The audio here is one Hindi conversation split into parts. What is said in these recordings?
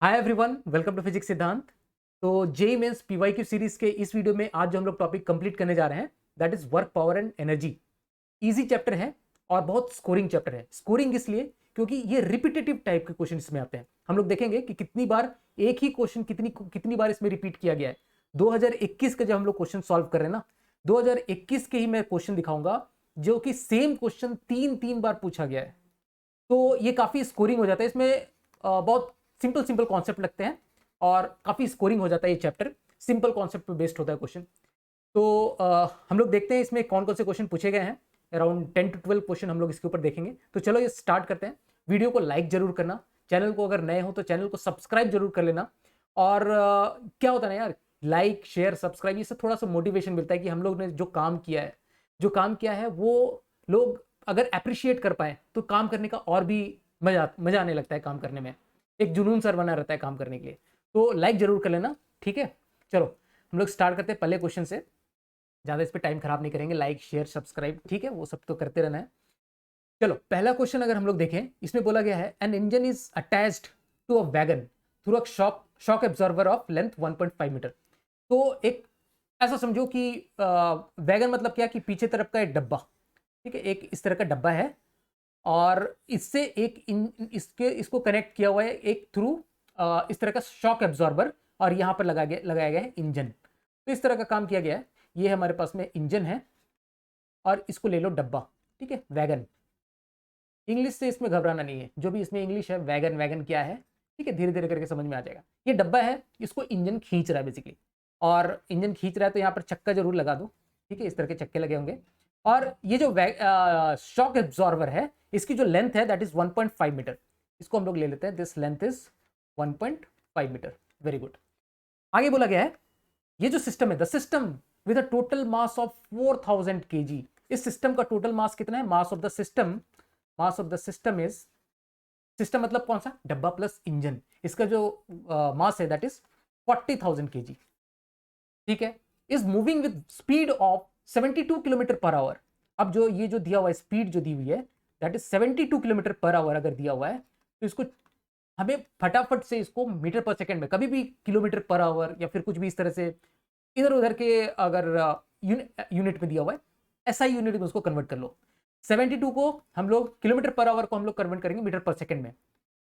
Hi everyone, welcome to physics Siddhant. तो जेई मेंस पीवाईक्यू सीरीज के इस वीडियो में आज जो हम लोग टॉपिक कंप्लीट करने जा रहे हैं that is work power and energy. Easy chapter है और बहुत स्कोरिंग चैप्टर है। स्कोरिंग इसलिए क्योंकि ये रिपीटेटिव टाइप के क्वेश्चन इसमें आते हैं। हम लोग देखेंगे कि कितनी बार एक ही क्वेश्चन कितनी कितनी बार इसमें रिपीट किया गया है। 2021 का जब हम लोग क्वेश्चन सॉल्व कर रहे हैं ना, 2021 के ही मैं क्वेश्चन दिखाऊंगा जो कि सेम क्वेश्चन तीन तीन बार पूछा गया है। तो ये काफ़ी स्कोरिंग हो जाता है। इसमें बहुत सिंपल सिंपल कॉन्सेप्ट लगते हैं और काफ़ी स्कोरिंग हो जाता है। ये चैप्टर सिंपल कॉन्सेप्ट पे बेस्ड होता है क्वेश्चन। तो हम लोग देखते हैं इसमें कौन कौन से क्वेश्चन पूछे गए हैं। अराउंड 10 to 12 क्वेश्चन हम लोग इसके ऊपर देखेंगे। तो चलो ये स्टार्ट करते हैं। वीडियो को लाइक जरूर करना, चैनल को अगर नए हो तो चैनल को सब्सक्राइब जरूर कर लेना। और क्या होता है ना यार, लाइक शेयर सब्सक्राइब इससे थोड़ा सा मोटिवेशन मिलता है कि हम लोग ने जो काम किया है वो लोग अगर अप्रिशिएट कर पाए तो काम करने का और भी मजा आने लगता है। काम करने में एक जुनून सर बना रहता है काम करने के लिए। तो लाइक जरूर कर लेना, ठीक है। चलो हम लोग स्टार्ट करते हैं पहले क्वेश्चन से। ज़्यादा इस पर टाइम खराब नहीं करेंगे। लाइक शेयर सब्सक्राइब ठीक है, वो सब तो करते रहना है। चलो पहला क्वेश्चन अगर हम लोग देखें, इसमें बोला गया है an engine is attached to a wagon through a shock absorber of length 1.5 metre. तो एक ऐसा समझो कि वैगन मतलब क्या कि पीछे तरफ का एक डब्बा, ठीक है, एक इस तरह का डब्बा है और इससे इसको कनेक्ट किया हुआ है एक थ्रू इस तरह का शॉक एब्जॉर्बर और यहाँ पर लगाया गया है इंजन। तो इस तरह का काम किया गया है। ये हमारे पास में इंजन है और इसको ले लो डब्बा, ठीक है, वैगन। इंग्लिश से इसमें घबराना नहीं है, जो भी इसमें इंग्लिश है वैगन वैगन क्या है, ठीक है, धीरे धीरे करके समझ में आ जाएगा। ये डब्बा है, इसको इंजन खींच रहा है बेसिकली। और इंजन खींच रहा है तो यहाँ पर चक्का जरूर लगा दो, ठीक है, इस तरह के चक्के लगे होंगे। और ये जो शॉक एब्जॉर्बर है इसकी जो लेंथ है दैट इज 1.5 मीटर। इसको हम लोग ले लेते हैं, this length is 1.5 metre. Very good. आगे बोला गया है ये जो सिस्टम है, the system with a total mass of 4000 kg। इस सिस्टम का टोटल मास कितना है? Mass of the system is, system मतलब कौन सा? डब्बा प्लस इंजन। इसका जो मास है दैट इज 40,000 kg, ठीक है। Is moving with speed of 72 kilometre per hour. अब जो ये जो दिया हुआ है स्पीड जो दी हुई है that is 72 kilometre per hour अगर दिया हुआ है तो इसको हमें फटाफट से इसको मीटर पर सेकंड में, कभी भी किलोमीटर पर आवर या फिर कुछ भी इस तरह से इधर उधर के अगर यूनिट में दिया हुआ है एसआई यूनिट में उसको कन्वर्ट कर लो। 72 को हम लोग किलोमीटर पर आवर को हम लोग कन्वर्ट करेंगे मीटर पर सेकंड में,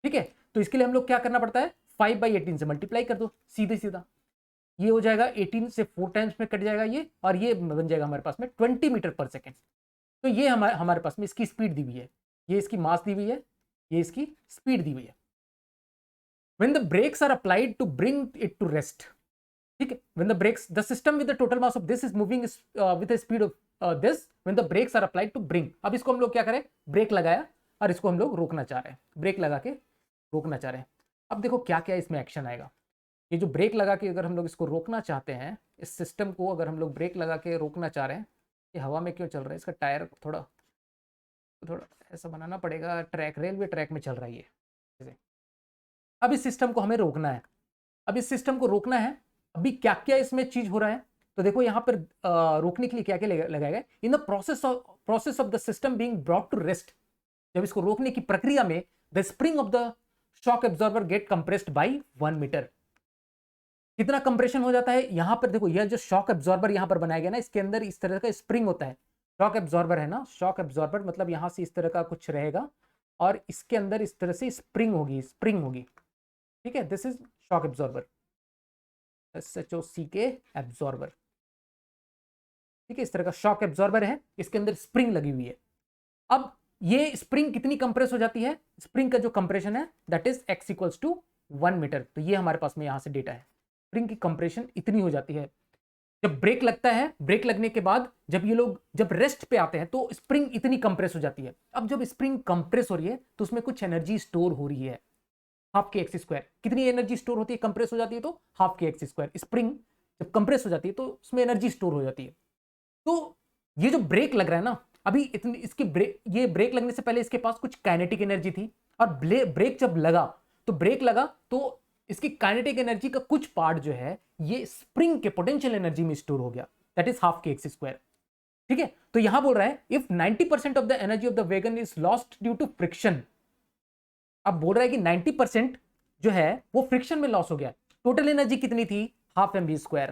ठीक है। तो इसके लिए हम लोग क्या करना पड़ता है, 5/18 से मल्टीप्लाई कर दो सीधे सीधा। ये हो जाएगा 18 से 4 टाइम्स में कट जाएगा ये, और ये बन जाएगा हमारे पास में 20 मीटर पर सेकेंड। तो ये हमारे पास में इसकी स्पीड दी हुई है, ये इसकी मास दी हुई है, ये इसकी स्पीड दी हुई है। when the brakes are applied to bring it to rest, ठीक है, when the brakes, the system with the total mass of this is moving with a speed of this when the brakes are applied to bring। अब इसको हम लोग क्या करें, ब्रेक लगाया और इसको हम लोग रोकना चाह रहे हैं, ब्रेक लगा के रोकना चाह रहे हैं। अब देखो क्या क्या इसमें एक्शन आएगा। ये जो ब्रेक लगा के अगर हम लोग इसको रोकना चाहते हैं, इस सिस्टम को अगर हम लोग ब्रेक लगा के रोकना चाह रहे हैं, ये हवा में क्यों चल रहा है? इसका टायर थोड़ा थोड़ा ऐसा बनाना पड़ेगा, ट्रैक रेलवे ट्रैक में चल रहा है ये। अब इस सिस्टम को हमें रोकना है। अब इस सिस्टम को रोकना है, अभी क्या क्या इसमें चीज हो रहा है तो देखो यहाँ पर रोकने के लिए क्या क्या लगाया गया। In the process of the system being brought to rest, जब इसको रोकने की प्रक्रिया में the spring of the shock absorber get compressed by 1 metre. कितना कंप्रेशन हो जाता है यहां पर? देखो यह जो शॉक एब्जॉर्बर यहां पर बनाया गया ना, इसके अंदर इस तरह का स्प्रिंग होता है। शॉक एब्जॉर्बर है ना, शॉक एब्जॉर्बर मतलब यहां से इस तरह का कुछ रहेगा और इसके अंदर इस तरह से स्प्रिंग होगी, ठीक है। This is shock absorber, SHOCK absorber, ठीक है। इस तरह का शॉक एब्जॉर्बर है, इसके अंदर स्प्रिंग लगी हुई है। अब ये स्प्रिंग कितनी कंप्रेस हो जाती है? स्प्रिंग का जो कंप्रेशन है that is x equals to 1 metre. तो ये हमारे पास में यहां से डेटा है, स्प्रिंग की कंप्रेशन इतनी हो जाती है। जब ब्रेक लगता है, ब्रेक लगने के बाद जब ये लोग जब रेस्ट पे आते हैं तो स्प्रिंग इतनी कंप्रेस हो जाती है। अब जब स्प्रिंग कंप्रेस हो रही है तो उसमें कुछ एनर्जी स्टोर हो रही है, हाफ के एक्स स्क्वायर। कितनी एनर्जी स्टोर होती है? कंप्रेस हो जाती है तो half K X square. Spring जब कंप्रेस हो जाती है तो उसमें एनर्जी स्टोर हो जाती है। तो ये जो ब्रेक लग रहा है ना, अभी इतनी इसकी ये ब्रेक लगने से पहले इसके पास कुछ काइनेटिक एनर्जी थी, और ब्रेक जब लगा तो इसकी काइनेटिक एनर्जी का कुछ पार्ट जो है ये स्प्रिंग के पोटेंशियल एनर्जी में स्टोर हो गया, that is half K X square, ठीक है। तो यहां बोल रहा है if 90% of the energy of the wagon is lost due to friction. अब बोल रहा है कि 90% जो है वो फ्रिक्शन में लॉस हो गया। टोटल एनर्जी कितनी थी? Half mv²,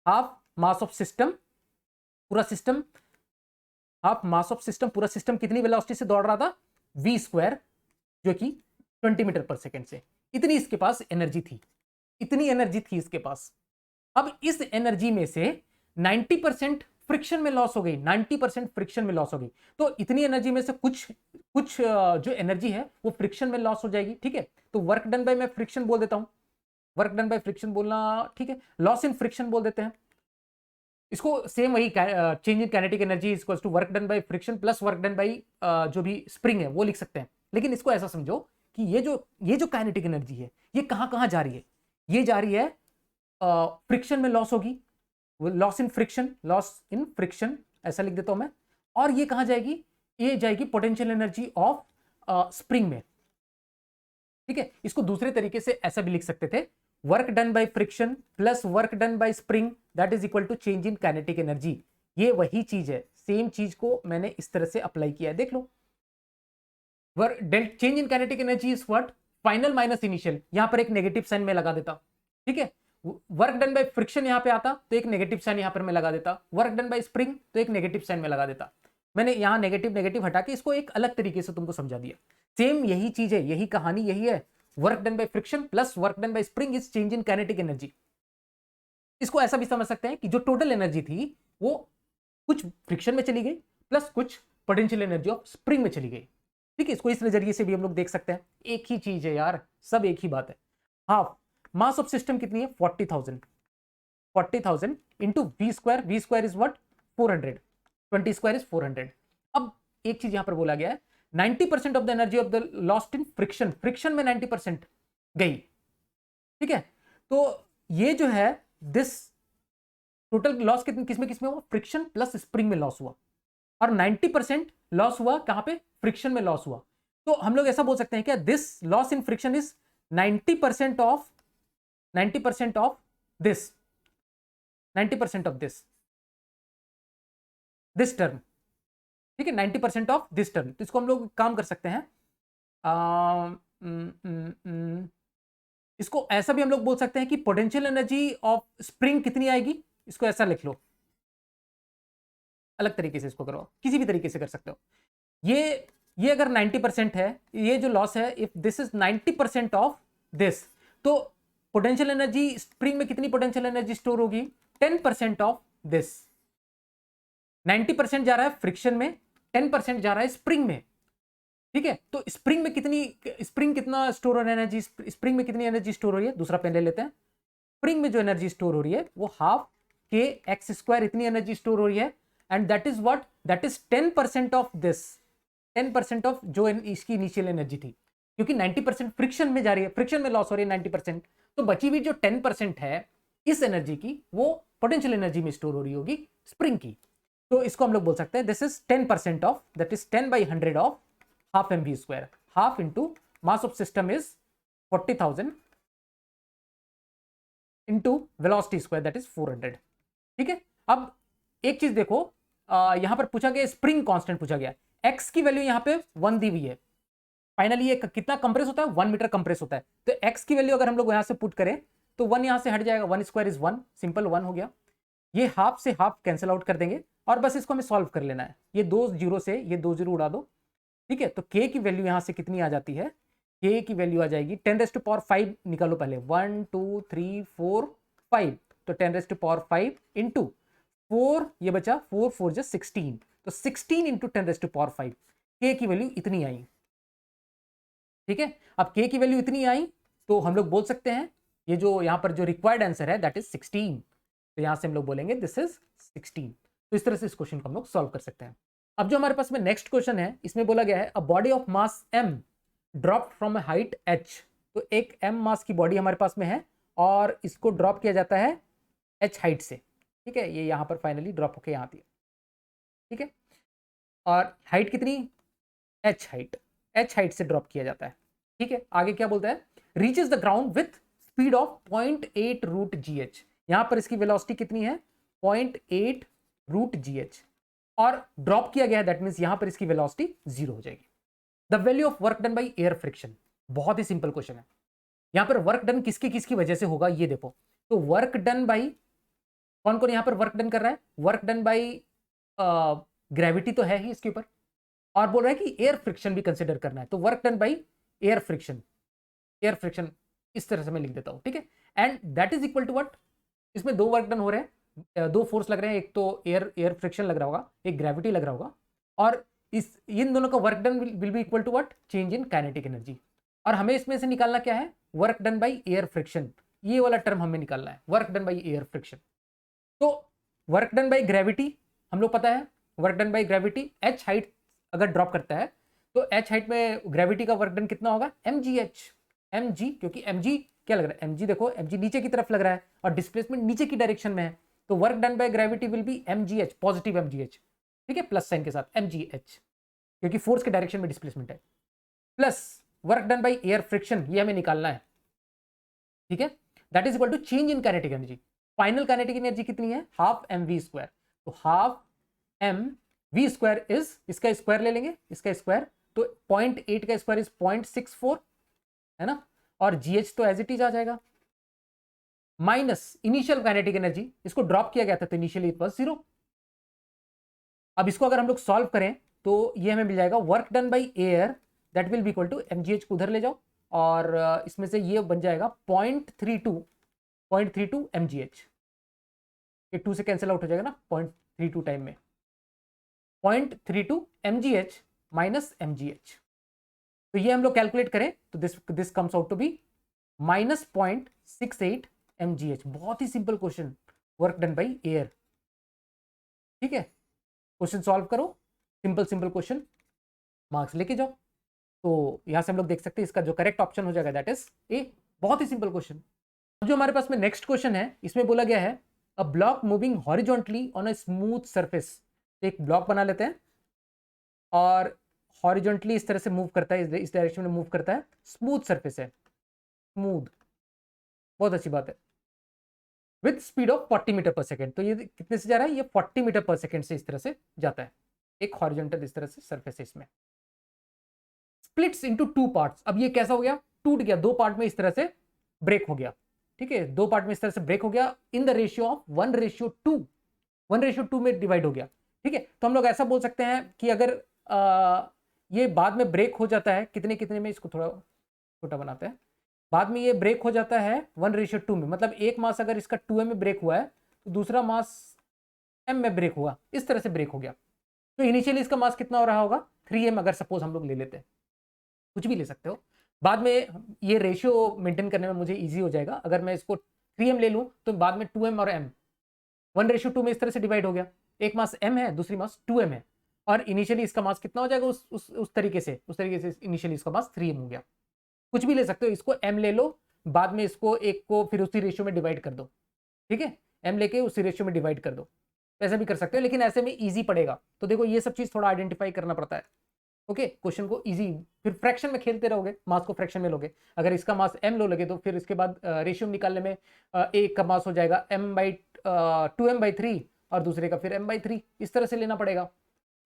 half mass of system, पूरा system, half mass of system, पूरा सिस्टम कितनी वेलोसिटी से दौड़ रहा था? v², जो कि 20 मीटर पर सेकेंड से। इतनी इसके पास एनर्जी थी, इतनी एनर्जी थी इसके पास। अब इस एनर्जी में से 90% फ्रिक्शन में लॉस हो गई, 90% फ्रिक्शन में लॉस हो गई। तो इतनी एनर्जी में से कुछ जो एनर्जी है वो फ्रिक्शन में लॉस हो जाएगी, ठीक है। तो वर्क डन बाय, मैं फ्रिक्शन बोल देता हूं, वर्क डन बाय फ्रिक्शन बोलना ठीक है, लॉस इन फ्रिक्शन बोल देते हैं इसको। सेम वही change in kinetic energy equals to work done by friction plus work done by जो भी स्प्रिंग है वो लिख सकते हैं। लेकिन इसको ऐसा समझो कि ये जो काइनेटिक एनर्जी है ये कहां कहां जा रही है? ये जा रही है फ्रिक्शन में लॉस होगी, loss in friction, loss in friction ऐसा लिख देता हूं मैं। और ये कहां जाएगी? ये जाएगी पोटेंशियल एनर्जी ऑफ स्प्रिंग में, ठीक है। इसको दूसरे तरीके से ऐसा भी लिख सकते थे, work done by friction plus work done by spring that is equal to change in kinetic energy. ये वही चीज है, सेम चीज को मैंने इस तरह से अप्लाई किया है, देख लो। Change in kinetic energy is what? Final minus initial. यहां पर एक नेगेटिव साइन में लगा देता, ठीक है। वर्क डन बाय फ्रिक्शन यहां पे आता तो एक नेगेटिव साइन यहां पर मैं लगा देता, वर्क डन बाय स्प्रिंग तो एक नेगेटिव साइन में लगा देता। मैंने यहां नेगेटिव नेगेटिव हटा के इसको एक अलग तरीके से तुमको समझा दिया। सेम यही चीज है, यही कहानी यही है। Work done by friction plus work done by spring is change in kinetic energy. इसको ऐसा भी समझ सकते हैं कि जो टोटल एनर्जी थी वो कुछ फ्रिक्शन में चली गई प्लस कुछ पोटेंशियल एनर्जी ऑफ स्प्रिंग में चली गई, ठीक है। इसको इस नजरिए से भी हम लोग देख सकते हैं, एक ही चीज है यार, सब एक ही बात है। हाफ मास ऑफ सिस्टम कितनी है? 40,000, 40,000 into v², v² is what? 400, 20² is 400। अब एक चीज यहां पर बोला गया है, 90% of the energy of the lost in friction, friction में 90% गई, ठीक है। तो ये जो है दिस टोटल लॉस किसमें किसमें हुआ? फ्रिक्शन प्लस स्प्रिंग में लॉस हुआ, और 90% लॉस हुआ कहां पे? फ्रिक्शन में लॉस हुआ। तो हम लोग ऐसा बोल सकते हैं क्या, this loss in friction is 90% of 90% of this, 90% of this term, ठीक है, 90% ऑफ दिस टर्म। तो इसको हम लोग काम कर सकते हैं, इसको ऐसा भी हम लोग बोल सकते हैं कि पोटेंशियल एनर्जी ऑफ स्प्रिंग कितनी आएगी, इसको ऐसा लिख लो, अलग तरीके से इसको करो, किसी भी तरीके से कर सकते हो। ये अगर 90% है, ये जो लॉस है, if this is 90% of this, तो पोटेंशियल एनर्जी स्प्रिंग में कितनी पोटेंशियल एनर्जी स्टोर होगी? 10% ऑफ दिस। 90% जा रहा है फ्रिक्शन में, 10% जा रहा है स्प्रिंग में, ठीक है। तो स्प्रिंग में कितना स्टोर हो रहा है एनर्जी? स्प्रिंग में कितनी एनर्जी स्टोर हो रही है? दूसरा पेन ले लेते हैं। स्प्रिंग में जो एनर्जी स्टोर हो रही है वो हाफ kx², इतनी एनर्जी स्टोर हो रही है, and that is what? That is 10% of this, 10% of जो इसकी इनिशियल एनर्जी थी, क्योंकि 90% फ्रिक्शन में जा रही है, फ्रिक्शन में लॉस हो रही है 90%। तो बची हुई जो 10% है इस एनर्जी की, वो पोटेंशियल एनर्जी में स्टोर हो रही होगी स्प्रिंग की। तो इसको हम लोग बोल सकते हैं this is 10% of, that is 10/100 of half mv², half into mass of system is 40,000 into velocity square that is 400, ठीक है। अब एक चीज देखो, यहां पर पूछा गया स्प्रिंग कांस्टेंट पूछा गया, x की वैल्यू यहां पे 1 दी हुई है। फाइनली ये कितना कंप्रेस होता है? 1 मीटर कंप्रेस होता है। तो x की वैल्यू अगर हम लोग यहां से पुट करें तो 1 यहां से हट जाएगा, 1² इज 1, सिंपल 1 हो गया। ये हाफ से हाफ कैंसिल आउट कर देंगे और बस इसको हमें सॉल्व कर लेना है। ये 2 जीरो से ये 2 जीरो उड़ा दो, ठीक है। तो k की वैल्यू यहां से कितनी आ जाती है? k की वैल्यू आ जाएगी 10⁻5, निकालो पहले, 1 2 3 4 5, तो 10⁻5 इंटू 4, ये बचा 4 4 जा 16, तो 16 इंटू 10⁻5, k की वैल्यू इतनी आई, ठीक है। अब k की वैल्यू इतनी आई तो हम लोग बोल सकते हैं ये जो यहां पर जो रिक्वायर्ड आंसर है दैट इज 16, तो यहां से हम लोग बोलेंगे दिस इज 16। तो इस तरह से इस क्वेश्चन को हम लोग सॉल्व कर सकते हैं। अब जो हमारे पास में नेक्स्ट क्वेश्चन है, इसमें बोला गया है a body of mass m drop from a height h। तो एक m मास की बॉडी हमारे पास में है और इसको ड्रॉप किया जाता है h हाइट से, ठीक है। ये यहां पर फाइनली ड्रॉप होके यहां आती है, ठीक है। और हाइट कितनी? h हाइट से ड्रॉप किया जाता है, ठीक है। आगे क्या बोलता है? Reaches the ground with speed of 0.8 root gh। यहां पर इसकी वेलोसिटी कितनी है? 0.8 रूट gh, और ड्रॉप किया गया है, दैट मींस यहां पर इसकी वेलोसिटी 0 हो जाएगी। The value of work done by air friction, बहुत ही सिंपल क्वेश्चन है। यहाँ पर वर्क डन किसकी किसकी वजह से होगा ये देखो। तो वर्क डन बाई कौन कौन यहाँ पर वर्क डन कर रहा है, वर्क डन बाई ग्रेविटी तो है ही इसके ऊपर, और बोल रहा है कि एयर फ्रिक्शन भी कंसिडर करना है, तो work done by air friction, air friction इस तरह से मैं लिख देता हूं, ठीक है। And that is equal to what, इसमें दो वर्क डन हो रहे हैं, दो फोर्स लग रहे हैं, एक तो एयर फ्रिक्शन लग रहा होगा, एक ग्रेविटी लग रहा होगा, और इस इन दोनों का work done will be equal to what, change in kinetic energy. और हमें इसमें से निकालना क्या है, work done by air friction, ये वाला टर्म हमें निकालना है, work done by air friction. तो वर्क डन बाई ग्रेविटी हम लोग पता है, work done by gravity H height अगर ड्रॉप करता है तो एच हाइट में ग्रेविटी का वर्क डन कितना होगा, mg, क्योंकि mg क्या लग रहा है, mg देखो mg नीचे की तरफ लग रहा है और डिस्प्लेसमेंट नीचे की डायरेक्शन में है, तो work done by gravity will B mgh, positive mgh, ठीक है, प्लस साइन के साथ mgh, क्योंकि फोर्स के डायरेक्शन में डिस्प्लेसमेंट है, plus work done by air friction, ये हमें निकालना है, ठीक है, that is equal to change in kinetic energy. Final kinetic energy कितनी है, हाफ mv स्क्वायर, तो हाफ mv स्क्वायर इज, इसका स्क्वायर ले लेंगे, इसका स्क्वायर, तो 0.8 का स्क्वायर इज 0.64, है ना, और GH तो एज इट इज आ जाएगा, माइनस इनिशियल काइनेटिक एनर्जी, इसको ड्रॉप किया गया था तो इनिशियली इट वाज 0। अब इसको अगर हम लोग सॉल्व करें तो ये हमें मिल जाएगा work done by air that will be equal to mgh को उधर ले जाओ, और इसमें से ये बन जाएगा 0.32 mgh, ये 2 से कैंसिल आउट हो जाएगा ना 0.32 टाइम में, 0.32 mgh माइनस mgh, तो ये हम लोग कैलकुलेट करें तो this comes out to be minus 0.68 mgh। बहुत ही simple question, work done by air, ठीक है, क्वेश्चन सॉल्व करो, सिंपल सिंपल क्वेश्चन, मार्क्स लेके जाओ। तो यहां से हम लोग देख सकते हैं इसका जो करेक्ट ऑप्शन हो जाएगा दैट इज ए, बहुत ही सिंपल क्वेश्चन। जो हमारे पास में नेक्स्ट क्वेश्चन है, इसमें बोला गया है a block moving horizontally on a smooth surface, एक ब्लॉक बना लेते हैं और हॉरिजॉन्टली इस तरह से मूव करता है, इस डायरेक्शन में मूव करता है, स्मूथ सरफेस है, स्मूथ, बहुत अच्छी बात है, with speed of 40 metre per second, तो ये कितने से जा रहा है, ये 40 मीटर पर सेकेंड से इस तरह से जाता है, एक हॉरिजॉन्टल इस तरह से सरफेस है इसमें, स्प्लिट्स इनटू 2 पार्ट्स। अब ये कैसा हो गया, टूट गया, 2 पार्ट में इस तरह से ब्रेक हो गया, ठीक है, 2 पार्ट में इस तरह से ब्रेक हो गया, इन द रेशियो ऑफ 1:2, 1:2 में डिवाइड हो गया, ठीक है। तो हम लोग ऐसा बोल सकते हैं कि अगर ये बाद में ब्रेक हो जाता है कितने कितने में, इसको थोड़ा छोटा बनाते हैं, बाद में ये ब्रेक हो जाता है 1:2 में, मतलब एक मास अगर इसका 2m में ब्रेक हुआ है तो दूसरा मास m में ब्रेक हुआ, इस तरह से ब्रेक हो गया, तो इनिशियली इसका मास कितना हो रहा होगा 3m, अगर सपोज हम लोग ले लेते हैं, कुछ भी ले सकते हो, बाद में ये रेशियो मेंटेन करने में मुझे इजी हो जाएगा, अगर मैं इसको 3m ले लूं तो बाद में 2m और m 1:2 में इस तरह से डिवाइड हो गया, एक मास m है दूसरी मास 2m है, और इनिशियली इसका मास कितना हो जाएगा उस तरीके से इनिशियली इसका मास 3m हो गया, कुछ भी ले सकते हो, इसको m ले लो, बाद में इसको एक को फिर उसी रेशियो में डिवाइड कर दो, ठीक है, m लेके उसी रेशियो में डिवाइड कर दो, ऐसा भी कर सकते हो, लेकिन ऐसे में इजी पड़ेगा, तो देखो ये सब चीज थोड़ा आइडेंटिफाई करना पड़ता है, ओके, क्वेश्चन को इजी, फिर फ्रैक्शन में खेलते रहोगे, मास को फ्रैक्शन में लोगे, अगर इसका मास m लो लगे तो फिर इसके बाद रेशियो निकालने में एक का मास हो जाएगा m/2m/3 और दूसरे का फिर m/3, इस तरह से लेना पड़ेगा,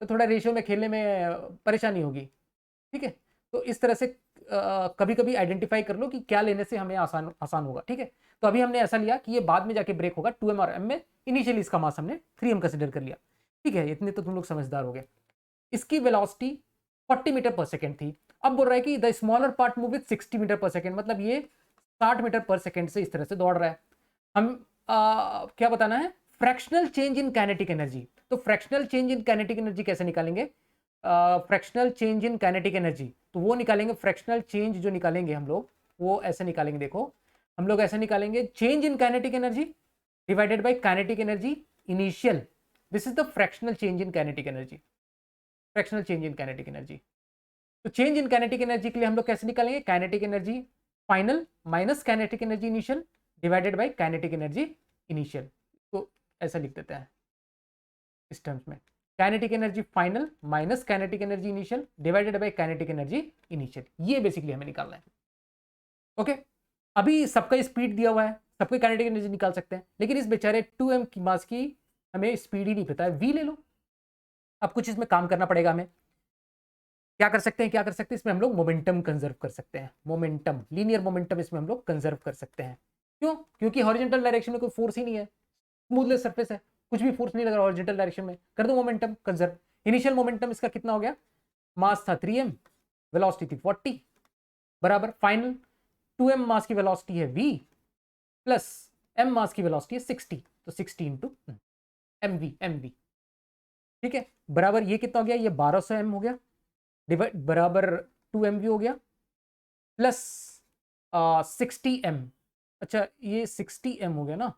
तो थोड़ा रेशियो में खेलने में परेशानी होगी, ठीक है, तो इस तरह से कभी कभी आइडेंटिफाई कर लो कि क्या लेने से हमें आसान होगा, ठीक है। तो अभी हमने ऐसा लिया कि ये बाद में जाके ब्रेक होगा 2m और m में, इनिशियली इसका मास हमने 3m कंसिडर कर लिया, ठीक है, इतने तो तुम लोग समझदार हो गए। इसकी वेलोसिटी 40 मीटर पर सेकेंड थी, अब बोल रहा है कि the smaller part move with 60 metre per second, मतलब ये 60 मीटर पर सेकेंड से इस तरह से दौड़ रहा है, हम क्या बताना है, fractional change in kinetic energy, तो fractional change in kinetic energy कैसे निकालेंगे, fractional change in kinetic energy, तो वो निकालेंगे, फ्रैक्शनल चेंज जो निकालेंगे हम लोग वो ऐसे निकालेंगे, देखो हम लोग ऐसे निकालेंगे, change in kinetic energy divided by kinetic energy initial, this is the fractional change in kinetic energy, fractional change in kinetic energy. तो चेंज इन काइनेटिक एनर्जी के लिए हम लोग कैसे निकालेंगे, kinetic energy final minus kinetic energy initial divided by kinetic energy initial, तो ऐसा लिख देते हैं इस टर्म्स में, kinetic energy final minus kinetic energy initial divided by kinetic energy initial, ये बेसिकली हमें निकालना है, ओके। अभी सबका स्पीड दिया हुआ है, सबको काइनेटिक एनर्जी निकाल सकते हैं, लेकिन इस बेचारे 2m की मास की हमें स्पीड ही नहीं पता है, v ले लो, अब कुछ इसमें काम करना पड़ेगा हमें, क्या कर सकते हैं, क्या कर सकते हैं, इसमें हम लोग मोमेंटम कंजर्व कर सकते हैं, मोमेंटम, लीनियर मोमेंटम इसमें हम लोग कंजर्व कर सकते हैं। क्यों? क्योंकि हॉरिजॉन्टल डायरेक्शन में कोई फोर्स ही नहीं है, स्मूथलेस सरफेस है, कुछ भी फोर्स नहीं लग रहा हॉरिजॉन्टल डायरेक्शन में, कर दो मोमेंटम कंजर्व। इनिशियल मोमेंटम इसका कितना हो गया, मास था 3m, वेलोसिटी थी 40, बराबर फाइनल 2m मास की वेलोसिटी है v प्लस m मास की वेलोसिटी है 60, तो 60 इंटू mv, ठीक है, बराबर ये कितना हो गया, ये 1200 m हो गया, डिवाइड बराबर 2mv हो गया, प्लस 60m, अच्छा ये 60m हो गया ना,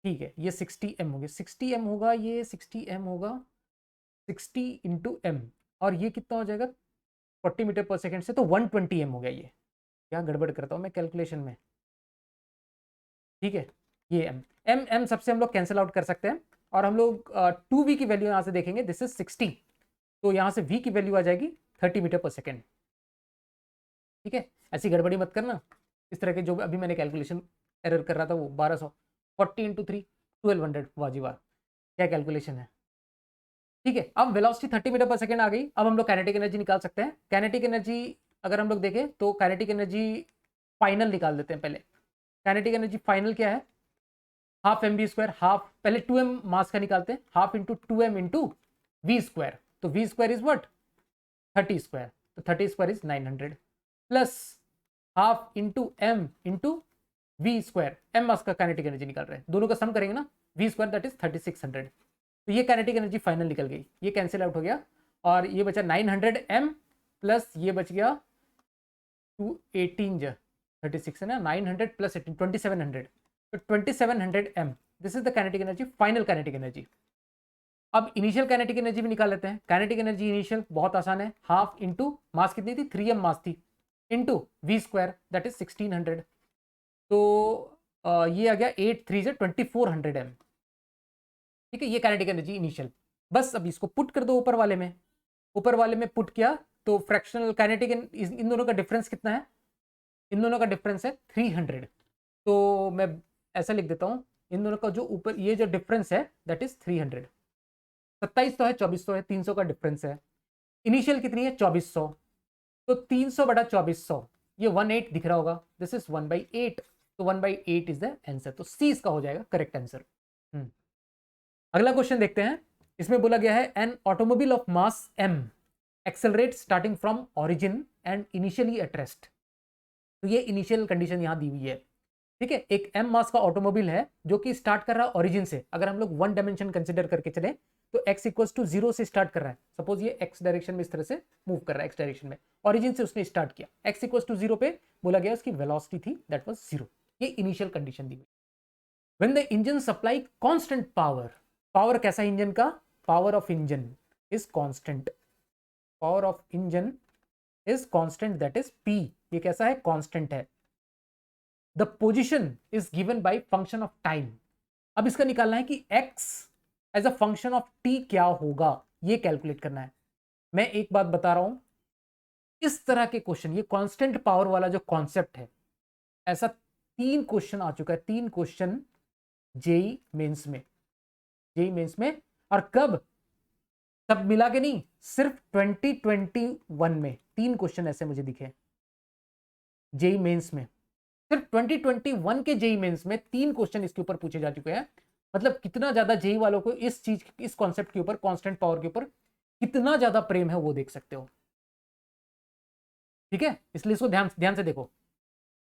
ठीक है, ये 60m हो गया, 60m होगा, ये 60m होगा, 60 इंटू एम, और ये कितना हो जाएगा 40 मीटर पर सेकेंड से, तो 120m हो गया। ये क्या गड़बड़ करता हूँ मैं कैलकुलेशन में, ठीक है, ये m सबसे हम लोग कैंसिल आउट कर सकते हैं, और हम लोग 2v की वैल्यू यहाँ से देखेंगे, दिस इज 60, तो यहाँ से v की वैल्यू आ जाएगी 30 मीटर पर सेकेंड, ठीक है, ऐसी गड़बड़ी मत करना, इस तरह के जो अभी मैंने कैलकुलेशन एरर कर रहा था वो 1200, 40 इंटू 3 1200, वाह जी वाह, क्या कैलकुलेशन है, ठीक है। अब वेलोसिटी 30 मीटर पर सेकेंड आ गई, अब हम लोग काइनेटिक एनर्जी निकाल सकते हैं। काइनेटिक एनर्जी अगर हम लोग देखें तो काइनेटिक एनर्जी फाइनल निकाल देते हैं पहले। काइनेटिक एनर्जी फाइनल क्या है, half M B square, half पहले 2m मास का निकालते हैं, half into 2m into V square, तो V square is what 30 square, तो 30 square is 900 plus half into M into V square, M mass का काइनेटिक एनर्जी निकाल रहे हैं, दोनों का सम करेंगे ना, वी स्क्वायर दैट इज 3600, तो ये काइनेटिक एनर्जी फाइनल निकल गई, ये कैंसिल आउट हो गया, और ये बचा 900m प्लस ये बच गया 218 36 है ना, 900 प्लस 18 2700, तो 2700m, this is the kinetic energy, final kinetic energy. अब इनिशियल काइनेटिक एनर्जी भी निकाल लेते हैं। काइनेटिक एनर्जी इनिशियल बहुत आसान है, हाफ इंटू मास कितनी थी 3m मास थी, into V square that is 1600, तो ये आ गया 8 3 से 2400m, ठीक है, ये काइनेटिक एनर्जी इनिशियल। बस अब इसको पुट कर दो ऊपर वाले में, ऊपर वाले में पुट किया तो फ्रैक्शनल काइनेटिक, इन दोनों का डिफरेंस कितना है, इन दोनों का डिफरेंस है 300, तो मैं ऐसा लिख देता हूं, इन दोनों का जो ऊपर ये जो डिफरेंस है दैट इज 300, 27 तो है 2400 है, 300 का डिफरेंस है, इनिशियल कितनी है 2400, तो 300 बटा 2400, ये 1/8 दिख रहा होगा, दिस इज 1/8, तो 1/8 इज द आंसर, तो सी इसका हो जाएगा करेक्ट आंसर। अगला क्वेश्चन देखते हैं, इसमें बोला गया है an automobile of mass m accelerate starting from origin and initially at rest, तो ये इनिशियल कंडीशन यहां दी हुई है, ठीक है, एक m मास का ऑटोमोबाइल है जो कि स्टार्ट कर रहा है ओरिजिन से, अगर हम लोग वन डायमेंशन कंसिडर करके चले तो x इक्वल्स टू 0 से स्टार्ट कर रहा है, सपोज ये x डायरेक्शन में इस तरह से मूव कर रहा है, x डायरेक्शन में ओरिजिन से उसने स्टार्ट किया, x इक्वल्स टू 0 पे बोला गया उसकी वेलोसिटी थी दैट वाज 0, ये इनिशियल कंडीशन दी हुई। When the engine supply constant power, power कैसा इंजन का, power of engine is constant, power of engine is constant that is p, ये कैसा है कांस्टेंट है, the position is given by function of time, अब इसका निकालना है कि x as a function of t क्या होगा, ये कैलकुलेट करना है। मैं एक बात बता रहा हूं, इस तरह के क्वेश्चन, ये कांस्टेंट पावर वाला जो कॉन्सेप्ट है, ऐसा 3 क्वेश्चन आ चुका है, 3 क्वेश्चन जेई मेंस में, जेई मेंस में, और कब, सब मिला के नहीं, सिर्फ 2021 में 3 क्वेश्चन ऐसे मुझे दिखे जेई मेंस में, सिर्फ 2021 के जेई मेंस में 3 क्वेश्चन इसके ऊपर पूछे जा चुके हैं, मतलब कितना ज्यादा जेई वालों को इस चीज, इस कॉन्सेप्ट के ऊपर, कांस्टेंट पावर के ऊपर कितना ज्यादा प्रेम है वो देख सकते हो, ठीक है, इसलिए इसको ध्यान ध्यान से देखो।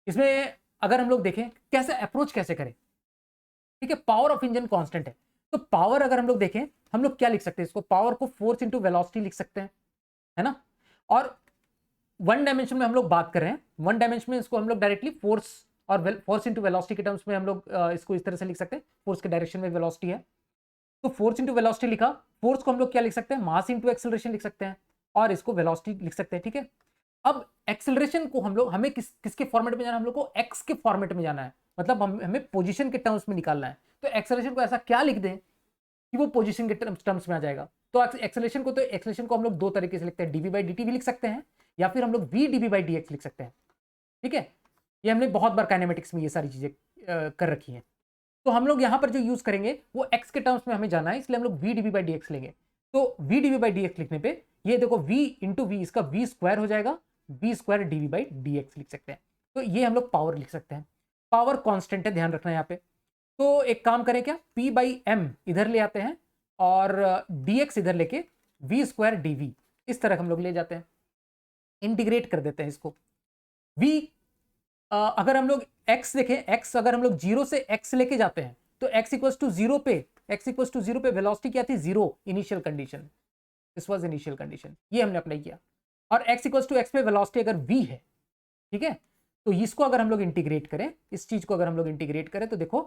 इसमें अगर हम लोग देखें कैसे अप्रोच कैसे करें, ठीक है, पावर ऑफ इंजन कांस्टेंट है, तो पावर अगर हम लोग देखें, हम लोग क्या लिख सकते हैं इसको, पावर को फोर्स इंटू वेलोसिटी लिख सकते हैं, है ना, और वन डायमेंशन में हम लोग बात कर रहे हैं, वन डायमेंशन में इसको हम लोग डायरेक्टली फोर्स और फोर्स इंटू वेलोसिटी के टर्म्स में हम लोग इसको इस तरह से लिख सकते हैं, फोर्स के डायरेक्शन में वेलोसिटी है, तो फोर्स इंटू वेलोसिटी लिखा, फोर्स को हम लोग क्या लिख सकते हैं, मास इंटू एक्सेलरेशन लिख सकते हैं, और इसको वेलोसिटी लिख सकते हैं, ठीक है। अब एक्सेलरेशन को हम लोग, हमें किसके फॉर्मेट में जाना है, हम लोग को एक्स के फॉर्मेट में जाना है, मतलब हमें पोजीशन के टर्म्स में निकालना है, तो एक्सेलरेशन को ऐसा क्या लिख दें कि वो पोजीशन के टर्म्स में आ जाएगा, तो एक्सेलरेशन को हम लोग 2 तरीके से लिखते हैं, डीवी बाई डी भी लिख सकते हैं, या फिर हम लोग V DV by D X लिख सकते हैं, ठीक है, ये हमने बहुत बार काइनेमेटिक्स में ये सारी चीजें कर रखी हैं, तो हम लोग यहाँ पर जो यूज करेंगे वो एक्स के टर्म्स में हमें जाना है, इसलिए हम लोग V DV by D X लेंगे, तो v dv by D X लिखने पे ये देखो v इंटू वी, इसका v स्क्वायर हो जाएगा, v square dv by D X लिख सकते हैं। तो ये हम लोग पावर लिख सकते हैं। पावर कांस्टेंट है, ध्यान रखना यहाँ पे। तो एक काम करें क्या, p बाई एम इधर ले आते हैं और dx इधर लेके v स्क्वायर dv इस तरह हम लोग ले जाते हैं, इंटीग्रेट कर देते हैं इसको। v अगर हम लोग x देखें, x अगर हम लोग 0 से x लेके जाते हैं तो x इक्वल्स टू 0 पे वेलोसिटी क्या थी, 0, initial condition, this was initial condition, ये हमने अप्लाई किया। और x इक्वल्स टू x पे वेलोसिटी अगर v है, ठीक है, तो इसको अगर हम लोग इंटीग्रेट करें, इस चीज को अगर हम लोग इंटीग्रेट करें तो देखो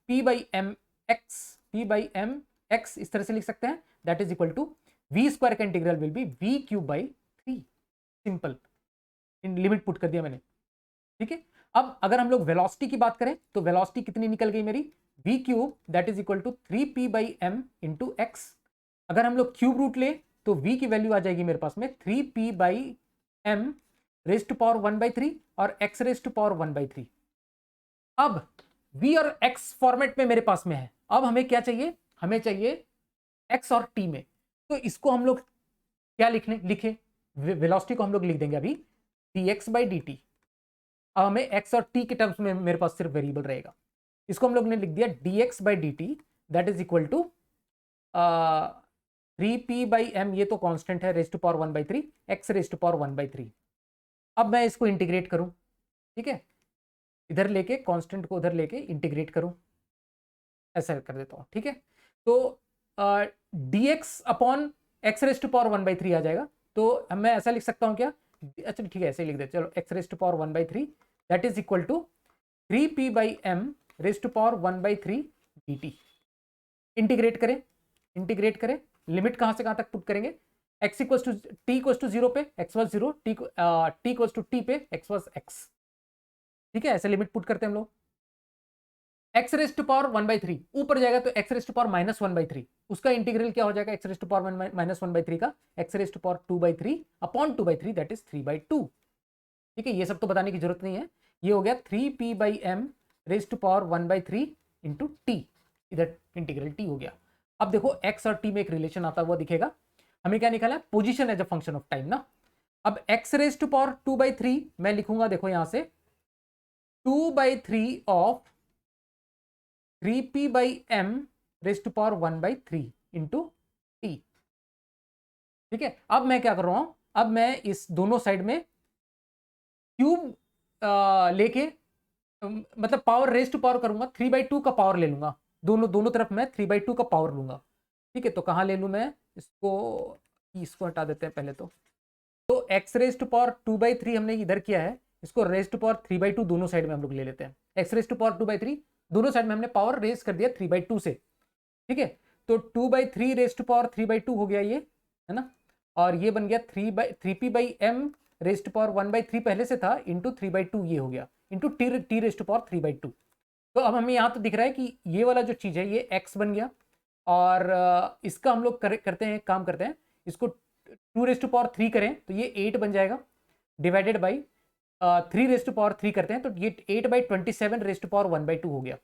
p बाई एम एक्स इस तरह से लिख सकते हैं, that is equal to v square का integral will be v cube by 3, simple, in limit put कर दिया मैंने, ठीक है। अब अगर हम लोग वेलोसिटी की बात करें तो वेलोसिटी कितनी निकल गई मेरी, v cube that is equal to 3p by M into X. अगर हम लोग क्यूब रूट ले तो v की वैल्यू आ जाएगी मेरे पास में 3p by M raise to power 1/3 और x रेज टू पावर 1/3। अब v और x फॉर्मेट में मेरे पास में है, अब हमें क्या चाहिए, हमें चाहिए x और t में। तो इसको हम लोग क्या लिखे, वेलोसिटी को हम लोग लिख देंगे अभी dx बाई dt। अब हमें x और t के टर्म्स में मेरे पास सिर्फ वेरिएबल रहेगा, इसको हम लोग ने लिख दिया dx by dt that is equal to 3p by M, ये तो कांस्टेंट है, raise to power 1/3 x raise to power 1/3। अब मैं इसको इंटीग्रेट करूं, ठीक है, इधर लेके कांस्टेंट को उधर लेके इंटीग्रेट करूं, ऐसा कर देता हूं, ठीक है। तो dx upon x raise to power 1/3 आ जाएगा। तो मैं ऐसा लिख सकता हूं क्या, अच्छा ठीक है, ऐसे ही लिख देते, चलो x raise to power 1/3 that is equal to 3p by M raise to power 1/3 dt। Integrate करें, लिमिट कहां से कहां तक पुट करेंगे, x equals to t equals to 0 पे x was 0, t equals to t पे x वाज x, ठीक है, ऐसे लिमिट पुट करते हैं हम लोग। x रेज टू पावर 1/3 ऊपर जाएगा तो x रेज टू पावर -1/3, उसका इंटीग्रल क्या हो जाएगा, x रेज टू पावर -1/3 का x raise to power 2/3 upon 2/3 that is 3/2, ठीक है। ये सब तो बताने की जरूरत नहीं है, ये हो गया 3p by M raise to power 1/3 into T, इधर इंटीग्रल t हो गया। अब देखो x और t में एक रिलेशन आता हुआ दिखेगा, हमें क्या निकाला है, position as a function of time ना। अब x रेज टू पावर 2/3 मैं लिखूंगा, देखो यहां से 2/3 of 3p by M raise to power 1/3 into T, ठीक है। अब मैं क्या कर रहा हूं, अब मैं इस दोनों साइड में क्यूब लेके मतलब पावर रेज टू पावर करूंगा, 3/2 का पावर ले लूंगा, दोनों तरफ मैं 3/2 का पावर लूंगा, ठीक है। तो कहां ले लूं मैं इसको हटा देते हैं पहले तो x रेज टू पावर 2/3 हमने इधर किया है, इसको रेज टू पावर 3/2 दोनों साइड में हम लोग ले लेते हैं। x रेज टू पावर 2/3 दोनों साइड में हमने पावर रेज कर दिया 3/2 से, ठीक है। तो 2/3 रेज टू पावर 3/2 हो गया ये, है ना, और ये बन गया 3p by M raise to power 1/3 पहले से था इंटू 3/2 ये हो गया into T raise to power 3/2। तो अब हमें यहाँ तो दिख रहा है कि ये वाला जो चीज़ है ये x बन गया, और इसका हम लोग करते हैं, काम करते हैं, इसको 2 रेज टू पावर 3 करें तो ये 8 बन जाएगा, divided by 3 raise to power 3 करते हैं तो ये 8/27 रेज टू पावर 1/2 हो गया,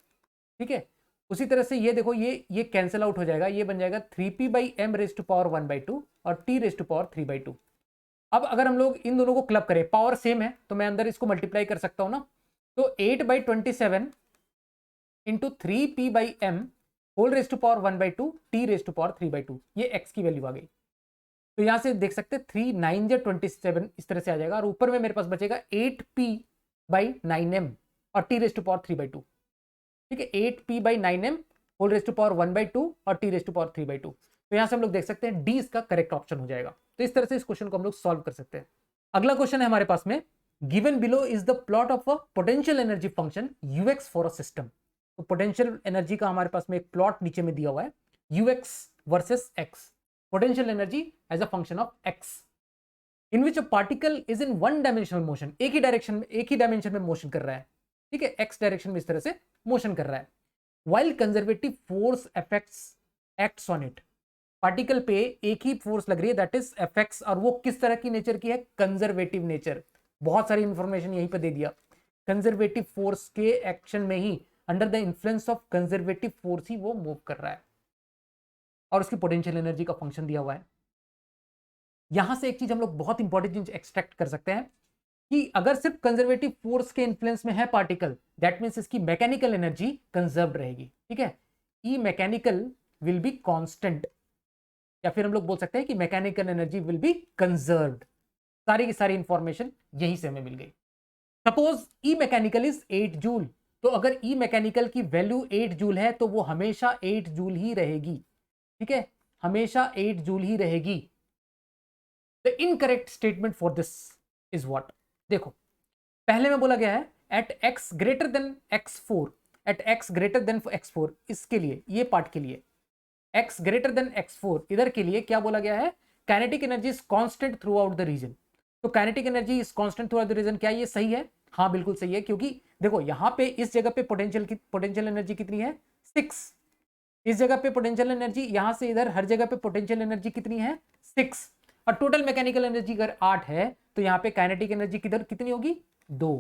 ठीक है। उसी तरह से ये देखो ये कैंसिल आउट हो जाएगा, ये बन जाएगा 3p by M raise to power 1/2 और t रेज टू पावर 3/2। अब अगर हम लोग इन दोनों को क्लब करें, पावर सेम है तो मैं अंदर इसको मल्टीप्लाई कर सकता हूं ना, तो 8/27 into 3p by M whole raise to power 1/2 t raise to power 3/2, ये x की वैल्यू आ गई। तो यहां से देख सकते 3 9 27 इस तरह से आ जाएगा, और ऊपर में मेरे पास बचेगा 8p बाई 9m और t रेज टू पावर 3/2, ठीक है। 8p by 9m whole raise to power 1/2 और t रेज टू पावर 3/2। तो यहां से हम लोग देख सकते हैं डी इसका करेक्ट ऑप्शन हो जाएगा। तो इस तरह से इस क्वेश्चन को हम लोग सॉल्व कर सकते हैं। अगला क्वेश्चन है हमारे पास में, given below is the plot of a potential energy function ux for a system. तो पोटेंशियल एनर्जी का हमारे पास में एक प्लॉट नीचे में दिया हुआ है, ux versus x, potential energy as a function of x, in which a particle is in one dimensional motion, एक ही डायमेंशन में मोशन कर रहा है, ठीक है, x डायरेक्शन में इस तरह से मोशन कर रहा है। While conservative force acts on it, particle पे एक ही फोर्स लग रही है, दैट इज एफेक्ट्स, और वो किस तरह की नेचर की है, कंजर्वेटिव नेचर। बहुत सारी इंफॉर्मेशन यहीं पे दे दिया, कंजर्वेटिव फोर्स के एक्शन में ही, under the influence of conservative force ही वो मूव कर रहा है। और उसकी पोटेंशियल एनर्जी का फंक्शन दिया हुआ है। यहां से एक चीज हम लोग बहुत इंपॉर्टेंट चीज एक्सट्रैक्ट कर सकते हैं कि अगर सिर्फ कंजर्वेटिव फोर्स के इन्फ्लुएंस में है पार्टिकल, दैट मींस इसकी मैकेनिकल एनर्जी कंजर्व्ड रहेगी। ठीक है, ई मैकेनिकल विल बी कांस्टेंट, या फिर हम लोग बोल सकते हैं कि mechanical energy will be conserved. सारी की सारी इंफॉर्मेशन यहीं से हमें मिल गई। Suppose E mechanical is 8 joule, तो अगर ई मैकेनिकल की वैल्यू 8 जूल है तो वो हमेशा 8 जूल ही रहेगी। ठीक है, हमेशा 8 जूल ही रहेगी। The incorrect statement for this is what, देखो पहले में बोला गया है at X greater than x4, at X greater than x4, इसके लिए ये पार्ट के लिए x ग्रेटर देन x4 इधर के लिए क्या बोला गया है, kinetic energy is constant throughout the region. तो kinetic energy is constant throughout the region, क्या ये सही है? हाँ बिल्कुल सही है, क्योंकि देखो यहां पे इस जगह पे पोटेंशियल एनर्जी कितनी है 6, इस जगह पे पोटेंशियल एनर्जी, यहां से इधर हर जगह पे पोटेंशियल एनर्जी कितनी है 6, और टोटल मैकेनिकल एनर्जी अगर 8 है तो यहाँ पे काइनेटिक एनर्जी किधर कितनी होगी 2।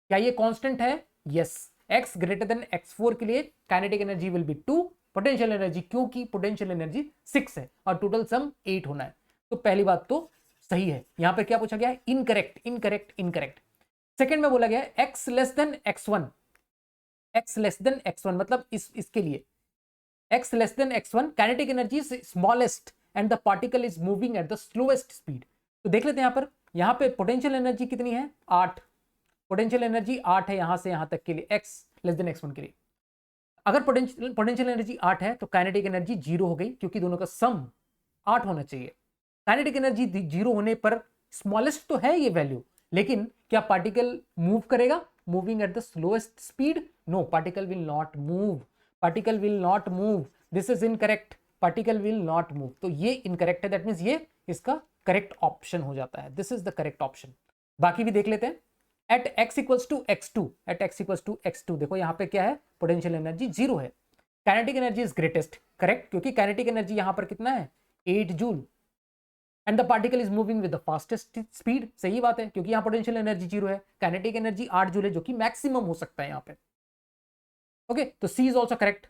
क्या ये कांस्टेंट है? Yes, x greater than x4 के लिए kinetic energy will be 2, potential energy क्योंकि पोटेंशियल एनर्जी 6 है और टोटल सम 8 होना है। तो पहली बात तो सही है। यहां पर क्या पूछा गया है? Incorrect incorrect incorrect. सेकेंड में बोला गया है x less than x1, x less than x1 मतलब इसके लिए x less than x1 kinetic energy is smallest and the particle is moving at the slowest speed. तो देख लेते हैं यहाँ पे पोटेंशियल एनर्जी कितनी है 8, पोटेंशियल एनर्जी 8 है यहां से यहां तक के लिए x लेस देन x1 के लिए। अगर पोटेंशियल एनर्जी 8 है तो काइनेटिक एनर्जी 0 हो गई, क्योंकि दोनों का सम 8 होना चाहिए। काइनेटिक एनर्जी 0 होने पर स्मॉलेस्ट तो है ये वैल्यू, लेकिन क्या पार्टिकल मूव करेगा moving at the slowest speed? No, particle will not move, particle will not move, this is incorrect, particle will not move. तो ये इनकरेक्ट है, दैट मींस ये इसका करेक्ट ऑप्शन हो जाता है, this is the correct option. बाकी भी देख लेते हैं। At x equals to x2, at x equals to x2 देखो यहाँ पे क्या है, पोटेंशियल एनर्जी 0 है, kinetic energy is greatest, correct, क्योंकि काइनेटिक एनर्जी यहाँ पर कितना है 8 joule and the particle is moving with the fastest speed. सही बात है, क्योंकि यहाँ पोटेंशियल एनर्जी 0 है, काइनेटिक एनर्जी 8 जूल है जो कि मैक्सिमम हो सकता है यहाँ पे। ओके, तो C is also correct.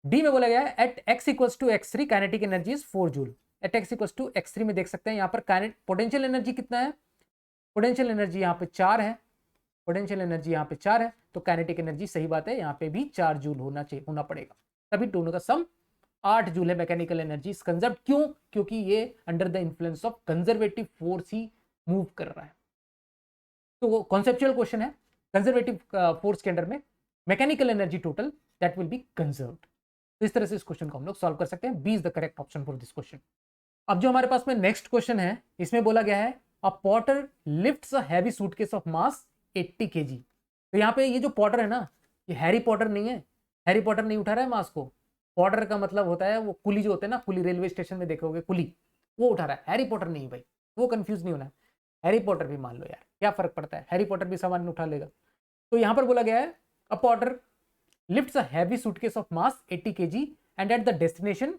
D में बोला गया है at x equals to x3 kinetic energy is 4 joule. At x equals to x3 में देख सकते हैं यहाँ पर पोटेंशियल एनर्जी कितना है, पोटेंशियल एनर्जी यहाँ पे 4 है, पोटेंशियल एनर्जी यहाँ पे 4 है, तो काइनेटिक एनर्जी सही बात है यहाँ पे भी 4 जूल होना पड़ेगा, तभी दोनों का सम 8 जूल है। मैकेनिकल एनर्जी इज कंजर्व, क्यों? क्योंकि ये under the influence of conservative force he move कर रहा है। तो कॉन्सेप्चुअल क्वेश्चन है, कंजर्वेटिव फोर्स के अंडर में mechanical energy total that will B conserved. तो इस तरह से इस क्वेश्चन को हम लोग सॉल्व कर सकते हैं। B is the correct option for this question. अब जो हमारे पास में नेक्स्ट क्वेश्चन है, इसमें बोला गया है a potter lifts a heavy suitcase of mass 80 kg। तो यहाँ पे ये जो पॉटर है ना, ये हैरी पॉटर नहीं है, हैरी पॉटर नहीं उठा रहा है मास को। पॉटर का मतलब होता है वो कुली जो होते हैं ना, कुली रेलवे स्टेशन में देखोगे कुली, वो उठा रहा है, हैरी पॉटर नहीं भाई, वो कंफ्यूज नहीं होना है। हैरी पॉटर भी मान लो यार, क्या फर्क पड़ता है, हैरी पॉटर भी सामान उठा लेगा। तो यहाँ पर बोला गया है a Potter lifts a heavy suitcase of mass 80 kg and at the destination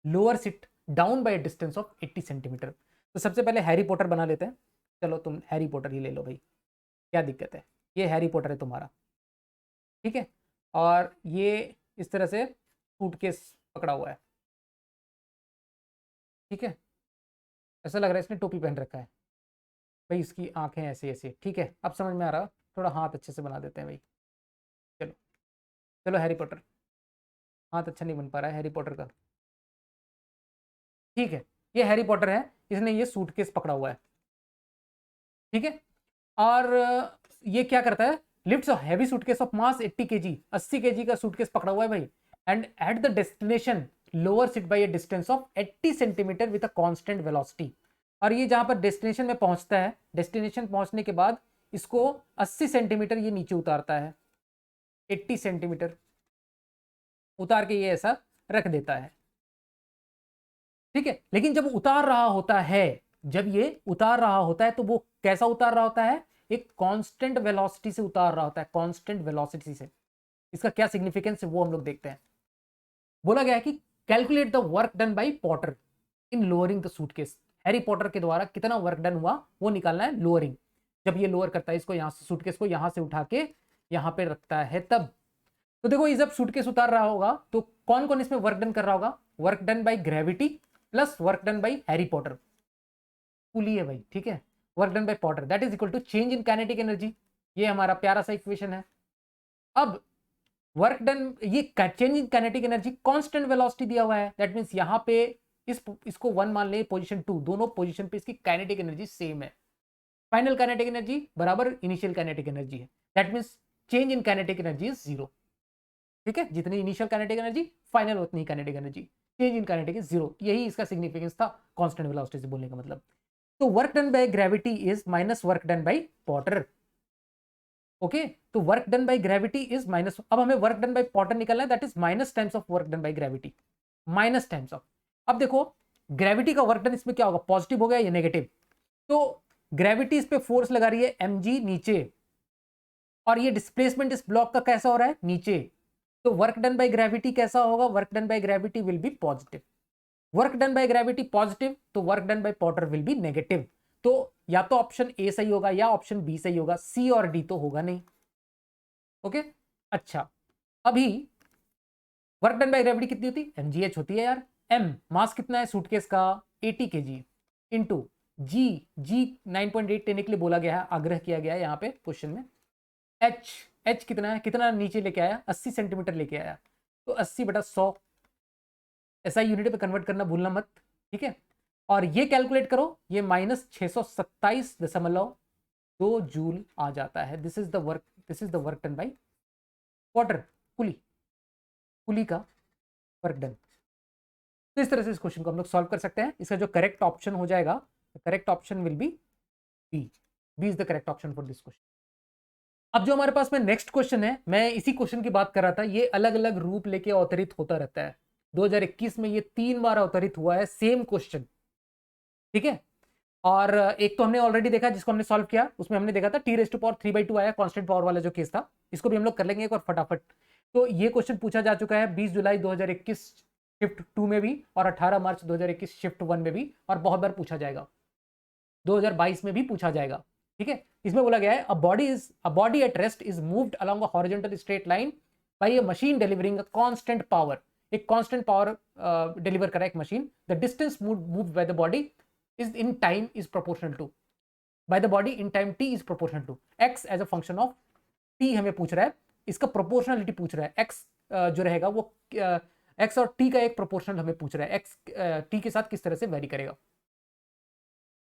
lowers it down by a distance of 80 centimeter। तो सबसे पहले हैरी पॉटर बना लेते हैं। चलो तुम हैरी पॉटर ही ले लो भाई, क्या दिक्कत है, ये हैरी पॉटर है तुम्हारा, ठीक है। और ये इस तरह से सूटकेस पकड़ा हुआ है, ठीक है, ऐसा लग रहा है इसने टोपी पहन रखा है भाई, इसकी आंखें ऐसे ऐसे, ठीक है, अब समझ में आ रहा। थोड़ा हाथ अच्छे से बना देते हैं भाई। चलो चलो हैरी पॉटर, हाथ अच्छा नहीं बन पा रहा है हैरी पॉटर का, ठीक है। ये हैरी पॉटर है, इसने ये सूटकेस पकड़ा हुआ है, ठीक है। और ये क्या करता है, lifts a heavy suitcase of mass 80 kg, 80 kg का सूटकेस पकड़ा हुआ है भाई, and at the destination lowers it by a distance of 80 centimetre with a constant velocity. और ये जहां पर डेस्टिनेशन में पहुंचता है, डेस्टिनेशन पहुंचने के बाद इसको 80 सेंटीमीटर ये नीचे उतारता है, 80 सेंटीमीटर उतार के ये ऐसा रख देता है, ठीक है। लेकिन जब उतार रहा होता है, जब ये उतार रहा होता है तो वो कैसा उतार रहा होता है, एक कांस्टेंट वेलोसिटी से उतार रहा होता है, कांस्टेंट वेलोसिटी से। इसका क्या सिग्निफिकेंस है वो हम लोग देखते हैं। बोला गया है कि calculate the work done by Potter in lowering the suitcase. Harry Potter के द्वारा कितना वर्क डन हुआ वो निकालना है, लोअरिंग। जब ये लोअर करता है इसको, यहां से सूटकेस को यहां से उठा के यहां पे रखता है तब। तो देखो ये जब सूटकेस उतार रहा होगा तो कौन कौन इसमें वर्क डन कर रहा होगा, work done by gravity plus work done by Harry Potter, pulley है भाई, ठीक है, work done by Potter that is equal to change in kinetic energy. ये हमारा प्यारा सा इक्वेशन है। अब वर्क डन, ये change in kinetic energy constant velocity दिया हुआ है, दैट मींस यहां पे इसको 1 मान ले, पोजीशन 2, दोनों पोजीशन पे इसकी काइनेटिक एनर्जी सेम है। फाइनल काइनेटिक एनर्जी बराबर इनिशियल काइनेटिक एनर्जी है, that means change in kinetic energy is 0, ठीक है, जितनी इनिशियल काइनेटिक एनर्जी फाइनल उतनी kinetic energy, change in kinetic is 0। यही इसका सिग्निफिकेंस था कांस्टेंट वेलोसिटी से बोलने का मतलब। तो work done by gravity is minus work done by Potter, okay, तो work done by gravity is minus, अब हमें वर्क डन बाय पॉटर निकलना है, that is minus times of work done by gravity, minus times of. अब देखो ग्रेविटी का वर्क डन इसमें क्या होगा, पॉजिटिव हो गया या नेगेटिव, तो ग्रेविटी इस पे फोर्स लगा रही है mg नीचे, और ये डिस्प्लेसमेंट इस ब्लॉक का कैसा हो रहा है, नीचे, तो वर्क डन बाय ग्रेविटी कैसा होगा, work done by gravity will be positive. Work done by gravity positive, तो work done by Potter will be negative. तो या तो ऑप्शन ए सही होगा या ऑप्शन बी सही होगा, सी और डी तो होगा नहीं, ओके। अच्छा, अभी वर्क डन बाय ग्रेविटी कितनी होती है, mgh होती है यार। m मास कितना है सूटकेस का, 80 kg, इंटू जी 9.8 लेने के लिए बोला गया है, आग्रह किया गया है यहाँ पे क्वेश्चन में। h कितना है, कितना नीचे लेके आया, 80 सेंटीमीटर लेके आया, तो 80/100 ऐसा यूनिट पे कन्वर्ट करना भूलना मत, ठीक है। और ये कैलकुलेट करो, ये -627.2 जूल आ जाता है। This is the work done by water, pulley का वर्क डन। तो इस तरह से इस क्वेश्चन को हम लोग सॉल्व कर सकते हैं। इसका जो करेक्ट ऑप्शन हो जाएगा, correct option will be B is the correct option for this question. अब जो हमारे पास में नेक्स्ट क्वेश्चन है, मैं इसी क्वेश्चन की बात कर रहा था, ये अलग अलग रूप लेके अवतरित होता रहता है। 2021 में ये 3 बार अवतरित हुआ है सेम क्वेश्चन, ठीक है। और एक तो हमने ऑलरेडी देखा जिसको हमने सॉल्व किया, उसमें हमने देखा था t⁻3/2 आया, कांस्टेंट पावर वाला जो केस था। इसको भी हम लोग कर लेंगे एक और फटाफट। तो ये क्वेश्चन पूछा जा चुका है 20 जुलाई 2021 शिफ्ट 2 में भी, और 18 मार्च 2021 शिफ्ट 1 में भी, और बहुत बार पूछा जाएगा, 2022 में भी पूछा जाएगा, ठीक है। इसमें बोला गया है a body at rest is moved along a horizontal straight line by a machine delivering a constant power. एक कांस्टेंट पावर डिलीवर करा एक machine. The distance moved by the body is in time is proportional to, by the body in time t is proportional to x as a function of t हमें पूछ रहा है, इसका प्रोपोर्शनलिटी पूछ रहा है। x जो रहेगा वो x और t का एक प्रोपोर्शनल हमें पूछ रहा है, x t के साथ किस तरह से वेरी करेगा,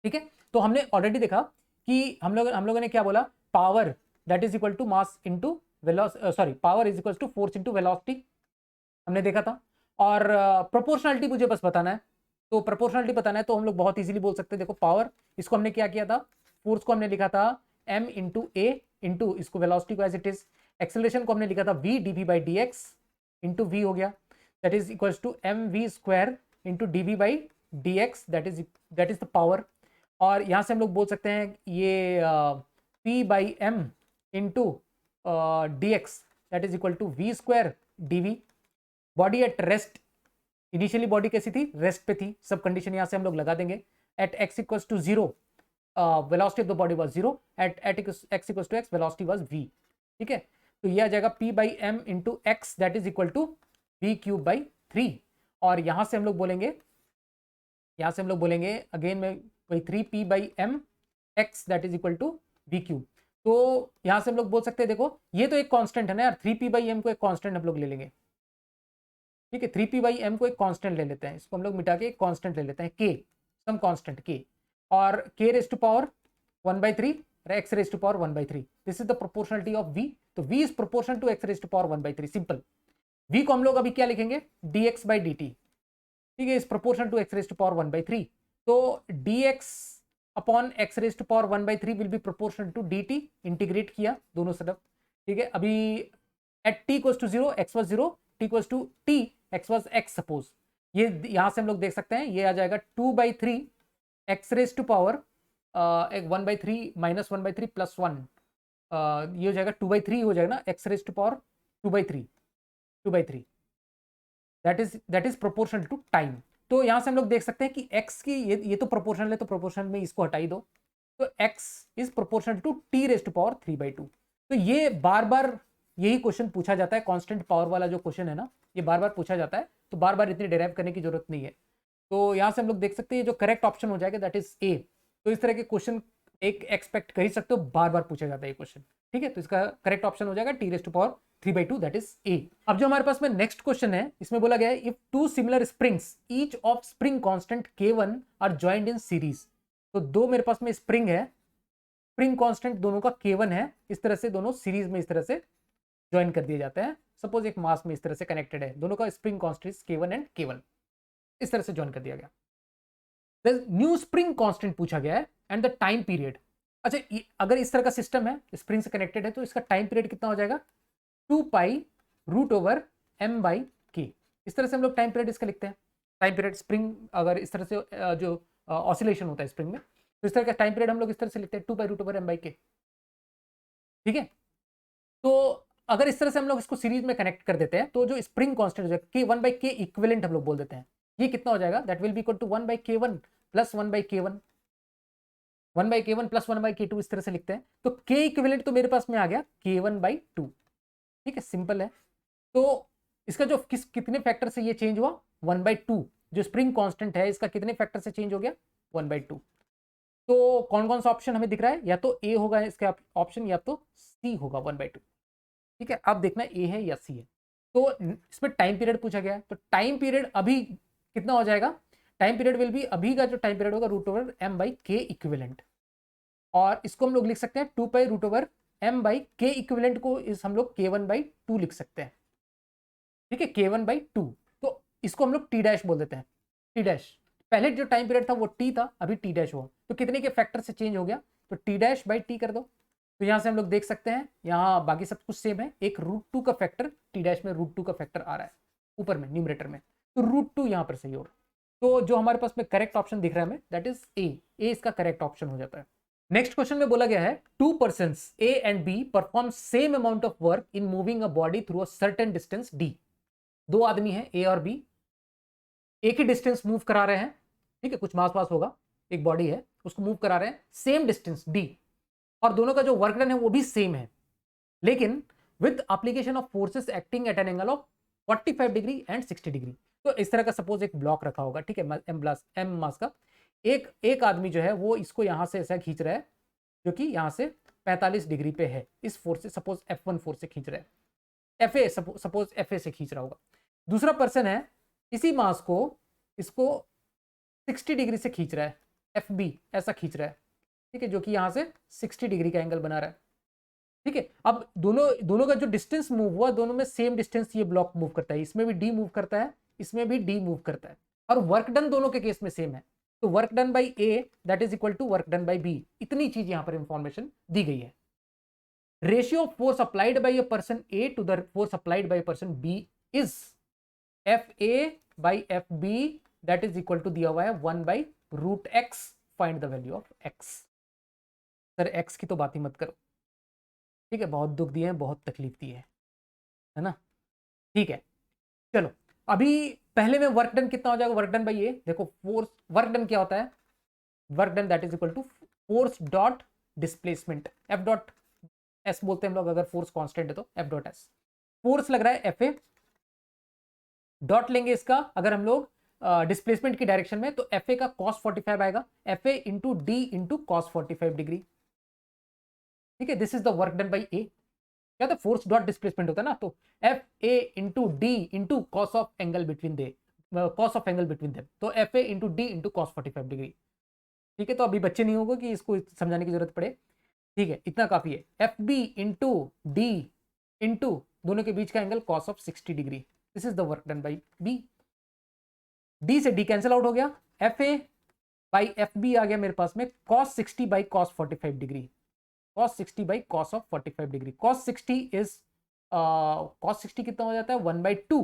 ठीक है। तो हमने ऑलरेडी देखा कि हम लोगों ने क्या बोला, power that is equal to mass into velocity, power is equal to force into velocity, हमने देखा था। और प्रोपोर्शनलिटी मुझे बस बताना है, तो प्रोपोर्शनलिटी बताना है तो हम लोग बहुत इजीली बोल सकते हैं। देखो पावर, इसको हमने क्या किया था, फोर्स को हमने लिखा था m इंटू ए इंटू इसको वेलोसिटी को एज इट इज, एक्सेलरेशन को हमने लिखा था v dv/dx इंटू v हो गया, that is equals to mv² into dv/dx, that is the power. और यहाँ से हम लोग बोल सकते हैं ये p/m into dx that is equal to v² dv। Body at rest, initially body कैसी थी, रेस्ट पे थी, सब कंडीशन यहां से हम लोग लगा देंगे। At x equals to 0 velocity of the body was 0, at x equals to x velocity was v, ठीक है। तो ये आ जाएगा p/m into x that is equal to v³/3। और यहां से हम लोग बोलेंगे अगेन में वही 3p/m x that is equal to v³। तो यहां से हम लोग बोल सकते हैं, देखो ये तो एक कांस्टेंट है ना यार, 3p/m को एक कांस्टेंट हम लोग ले लेंगे, ठीक है। 3p/m को एक कांस्टेंट ले लेते हैं, इसको हम लोग मिटा के एक कांस्टेंट ले लेते हैं k, सम कांस्टेंट k, और k raise to power 1/3 x raise to power 1/3। This is the proportionality of v। तो v is proportional to x raise to power 1/3, simple. v को हम लोग अभी क्या लिखेंगे, dx/dt, ठीक है, is proportional to x raise to power 1/3। तो dx upon x raise to power 1/3 will be proportional to dt, integrate किया दोनों तरफ, ठीक है। अभी at t equals to 0 x was 0, t equals to t x was x suppose, ये यहां से हम लोग देख सकते हैं, ये आ जाएगा 2/3 x raise to power 1/3 minus 1/3 plus 1, ये हो जाएगा 2/3 हो जाएगा ना, x raise to power 2/3 that is proportional to time. तो यहां से हम लोग देख सकते हैं कि x की ये तो प्रोपोर्शनल है, तो प्रोपोर्शनल में इसको हटा ही दो, तो x is proportional to t raise to power 3/2। तो ये बार बार यही क्वेश्चन पूछा जाता है, कांस्टेंट पावर वाला जो क्वेश्चन है ना, ये बार बार पूछा जाता है, तो बार बार इतनी डेराइव करने की जरूरत नहीं है। तो यहाँ से हम लोग देख सकते हैं जो करेक्ट ऑप्शन हो जाएगा दैट इज ए। तो इस तरह के क्वेश्चन एक एक्सपेक्ट कर ही सकते हो, बार बार पूछा जाता है ये क्वेश्चन, ठीक है। तो इसका करेक्ट ऑप्शन हो जाएगा T⁻³ दैट इज ए। अब जो हमारे पास में नेक्स्ट क्वेश्चन है, इसमें बोला गया है if two similar springs each of spring constant K1 are joined in series. तो दो मेरे पास में स्प्रिंग है, स्प्रिंग कांस्टेंट दोनों का K1 है, इस तरह से दोनों सीरीज में इस तरह से ज्वाइन कर दिए जाते हैं। सपोज एक मास में इस तरह से कनेक्टेड है, दोनों का spring constant K1 and K1 इस तरह से ज्वाइन कर दिया गया। न्यू स्प्रिंग कांस्टेंट पूछा गया है एंड द टाइम पीरियड। अच्छा, अगर इस तरह का सिस्टम है, स्प्रिंग से कनेक्टेड है, तो इसका टाइम पीरियड कितना हो जाएगा 2π√m/k। इस तरह से हम लोग टाइम पीरियड इसका लिखते हैं। टाइम पीरियड स्प्रिंग अगर इस तरह से जो ऑसिलेशन होता है स्प्रिंग में, तो इस तरह का टाइम पीरियड हम लोग इस तरह से लिखते हैं 2π√m/k, ठीक है। तो अगर इस तरह से हम लोग इसको सीरीज में कनेक्ट कर देते हैं तो जो स्प्रिंग कांस्टेंट हो जाएगा K1/k इक्विवेलेंट हम लोग बोल देते हैं, ये कितना हो जाएगा that will be equal to 1/K1 plus 1/K1, 1/K1 plus 1/K2 इस तरह से लिखते हैं। तो K इक्विवेलेंट तो मेरे पास में आ गया K1/2, ठीक है, सिंपल है। तो इसका जो कितने फैक्टर से ये चेंज हुआ 1/2, जो स्प्रिंग कांस्टेंट है इसका कितने फैक्टर से चेंज हो गया 1/2। तो कौन कौन सा ऑप्शन हमें दिख रहा है, या तो ए होगा इसका ऑप्शन या तो सी होगा 1/2, ठीक है। अब देखना ए है या सी है। तो इसमें टाइम पीरियड पूछा गया है, तो टाइम पीरियड अभी कितना हो जाएगा, टाइम पीरियड विल बी, अभी का जो टाइम पीरियड होगा √m/k इक्विवेलेंट, और इसको हम लोग लिख सकते हैं 2π√m/k इक्विवेलेंट को इस हम लोग K1/2 लिख सकते हैं, ठीक है, K1/2। तो इसको हम लोग T' बोल देते हैं, T'। पहले जो टाइम पीरियड था वो T था, अभी T' हुआ, तो कितने के फैक्टर से चेंज हो गया, तो T'/T कर दो। तो यहां से हम लोग देख सकते हैं, यहाँ बाकी सब कुछ सेम है, एक √2 का फैक्टर T' में √2 का फैक्टर आ रहा है ऊपर में न्यूमरेटर में, तो √2 यहाँ पर सही होगा। तो जो हमारे पास में करेक्ट ऑप्शन दिख रहा है हमें दैट इज ए इसका करेक्ट ऑप्शन हो जाता है। नेक्स्ट क्वेश्चन में बोला गया है 2 persons A and B perform same amount of work in moving a body through a certain distance D। दो आदमी हैं A और B, एक ही डिस्टेंस मूव करा रहे हैं, ठीक है, कुछ मास वास होगा, एक बॉडी है उसको मूव करा रहे हैं सेम डिस्टेंस D, और दोनों का जो वर्क डन है वो भी सेम है, लेकिन with application of forces acting at an angle of 45 degree and 60 degree. तो इस तरह का सपोज एक ब्लॉक रखा होगा, ठीक है, m मास का, एक आदमी जो है वो इसको यहां से ऐसा खींच रहा है जो कि यहां से 45 डिग्री पे है, इस फोर्स से सपोज F1 फोर्स से खींच रहा है, FA सपोज FA से खींच रहा होगा। दूसरा पर्सन है इसी मास को इसको 60 डिग्री से खींच रहा है, FB ऐसा खींच रहा है, ठीक है, जो कि यहां से 60 डिग्री का एंगल बना रहा है, ठीक है। अब दोनों का जो डिस्टेंस मूव हुआ, दोनों में सेम डिस्टेंस ये ब्लॉक मूव करता है, इसमें भी D मूव करता है, इसमें भी D मूव करता है, और वर्क डन दोनों के केस में सेम है। तो work done by A that is equal to work done by B, इतनी चीज यहां पर इंफॉर्मेशन दी गई है। Ratio of force applied by a person A to the force applied by person B is FA/FB that is equal to दिया हुआ है 1/√x, find the value of x। Sir x की तो बात ही मत करो, ठीक है, बहुत दुख दिए हैं, बहुत तकलीफ दी है ना, ठीक है। चलो अभी पहले में वर्क डन कितना हो जाएगा, वर्क डन बाई ए, देखो फोर्स वर्क डन क्या होता है, work done that is equal to force dot displacement, F.S बोलते हैं हम लोग, अगर फोर्स कांस्टेंट है तो F.S। फोर्स लग रहा है FA, डॉट लेंगे इसका अगर हम लोग डिस्प्लेसमेंट की डायरेक्शन में, तो FA का cos 45 आएगा, FA into D into cos 45 degree, ठीक है, this is the work done by A. क्या था, फोर्स डॉट डिस्प्लेसमेंट होता है ना, तो FA into D into cos of angle between them, तो FA into D into cos 45 degree, ठीक है। तो अभी बच्चे नहीं होगा कि इसको समझाने की जरूरत पड़े, ठीक है, इतना काफी है। FB इंटू डी इंटू दोनों के बीच का angle cos of 60 degree, this is the work done by B. D से डी कैंसिल आउट हो गया, FA बाई FB आ गया मेरे पास में cos 60 by cos 45 degree, cos 60 by cos of 45 degree, cos 60 कितना हो जाता है 1/2,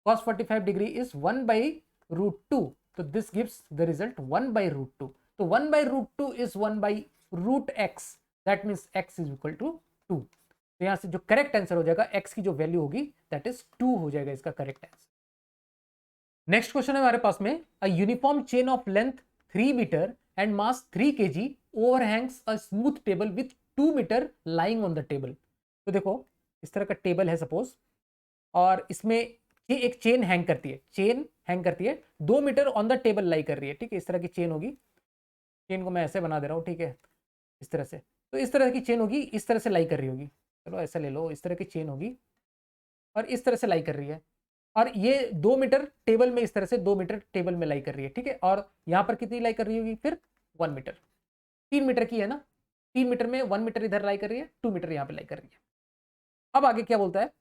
cos 45 डिग्री इज 1/√2, तो दिस गिव्स द रिजल्ट 1/√2। तो 1/√2 is 1/√x, that means x is equal to 2। तो यहां से जो करेक्ट आंसर हो जाएगा x की जो वैल्यू होगी दैट इज 2 हो जाएगा इसका करेक्ट आंसर। नेक्स्ट क्वेश्चन है हमारे पास में, a uniform chain of length 3 metre and mass 3 kg overhangs a smooth table with 2 metre lying on the table. तो देखो इस तरह का टेबल है सपोज, और इसमें ये एक चेन हैंग करती है, चेन हैंग करती है 2 मीटर ऑन द टेबल लाई कर रही है, ठीक है। इस तरह की चेन होगी, चेन को मैं ऐसे बना दे रहा हूँ, ठीक है, इस तरह से। तो इस तरह की चेन होगी, इस तरह से लाई कर रही होगी, चलो ऐसा ले लो, इस तरह की चेन होगी और इस तरह से लाई कर रही है, और ये 2 मीटर टेबल में, इस तरह से 2 मीटर टेबल में लाई कर रही है, ठीक है। और यहाँ पर कितनी लाई कर रही होगी फिर 1 मीटर, 3 मीटर की है ना, 3 मीटर में 1 मीटर इधर लाई कर रही है, 2 मीटर यहाँ पे लाई कर रही है। अब आगे क्या बोलता है,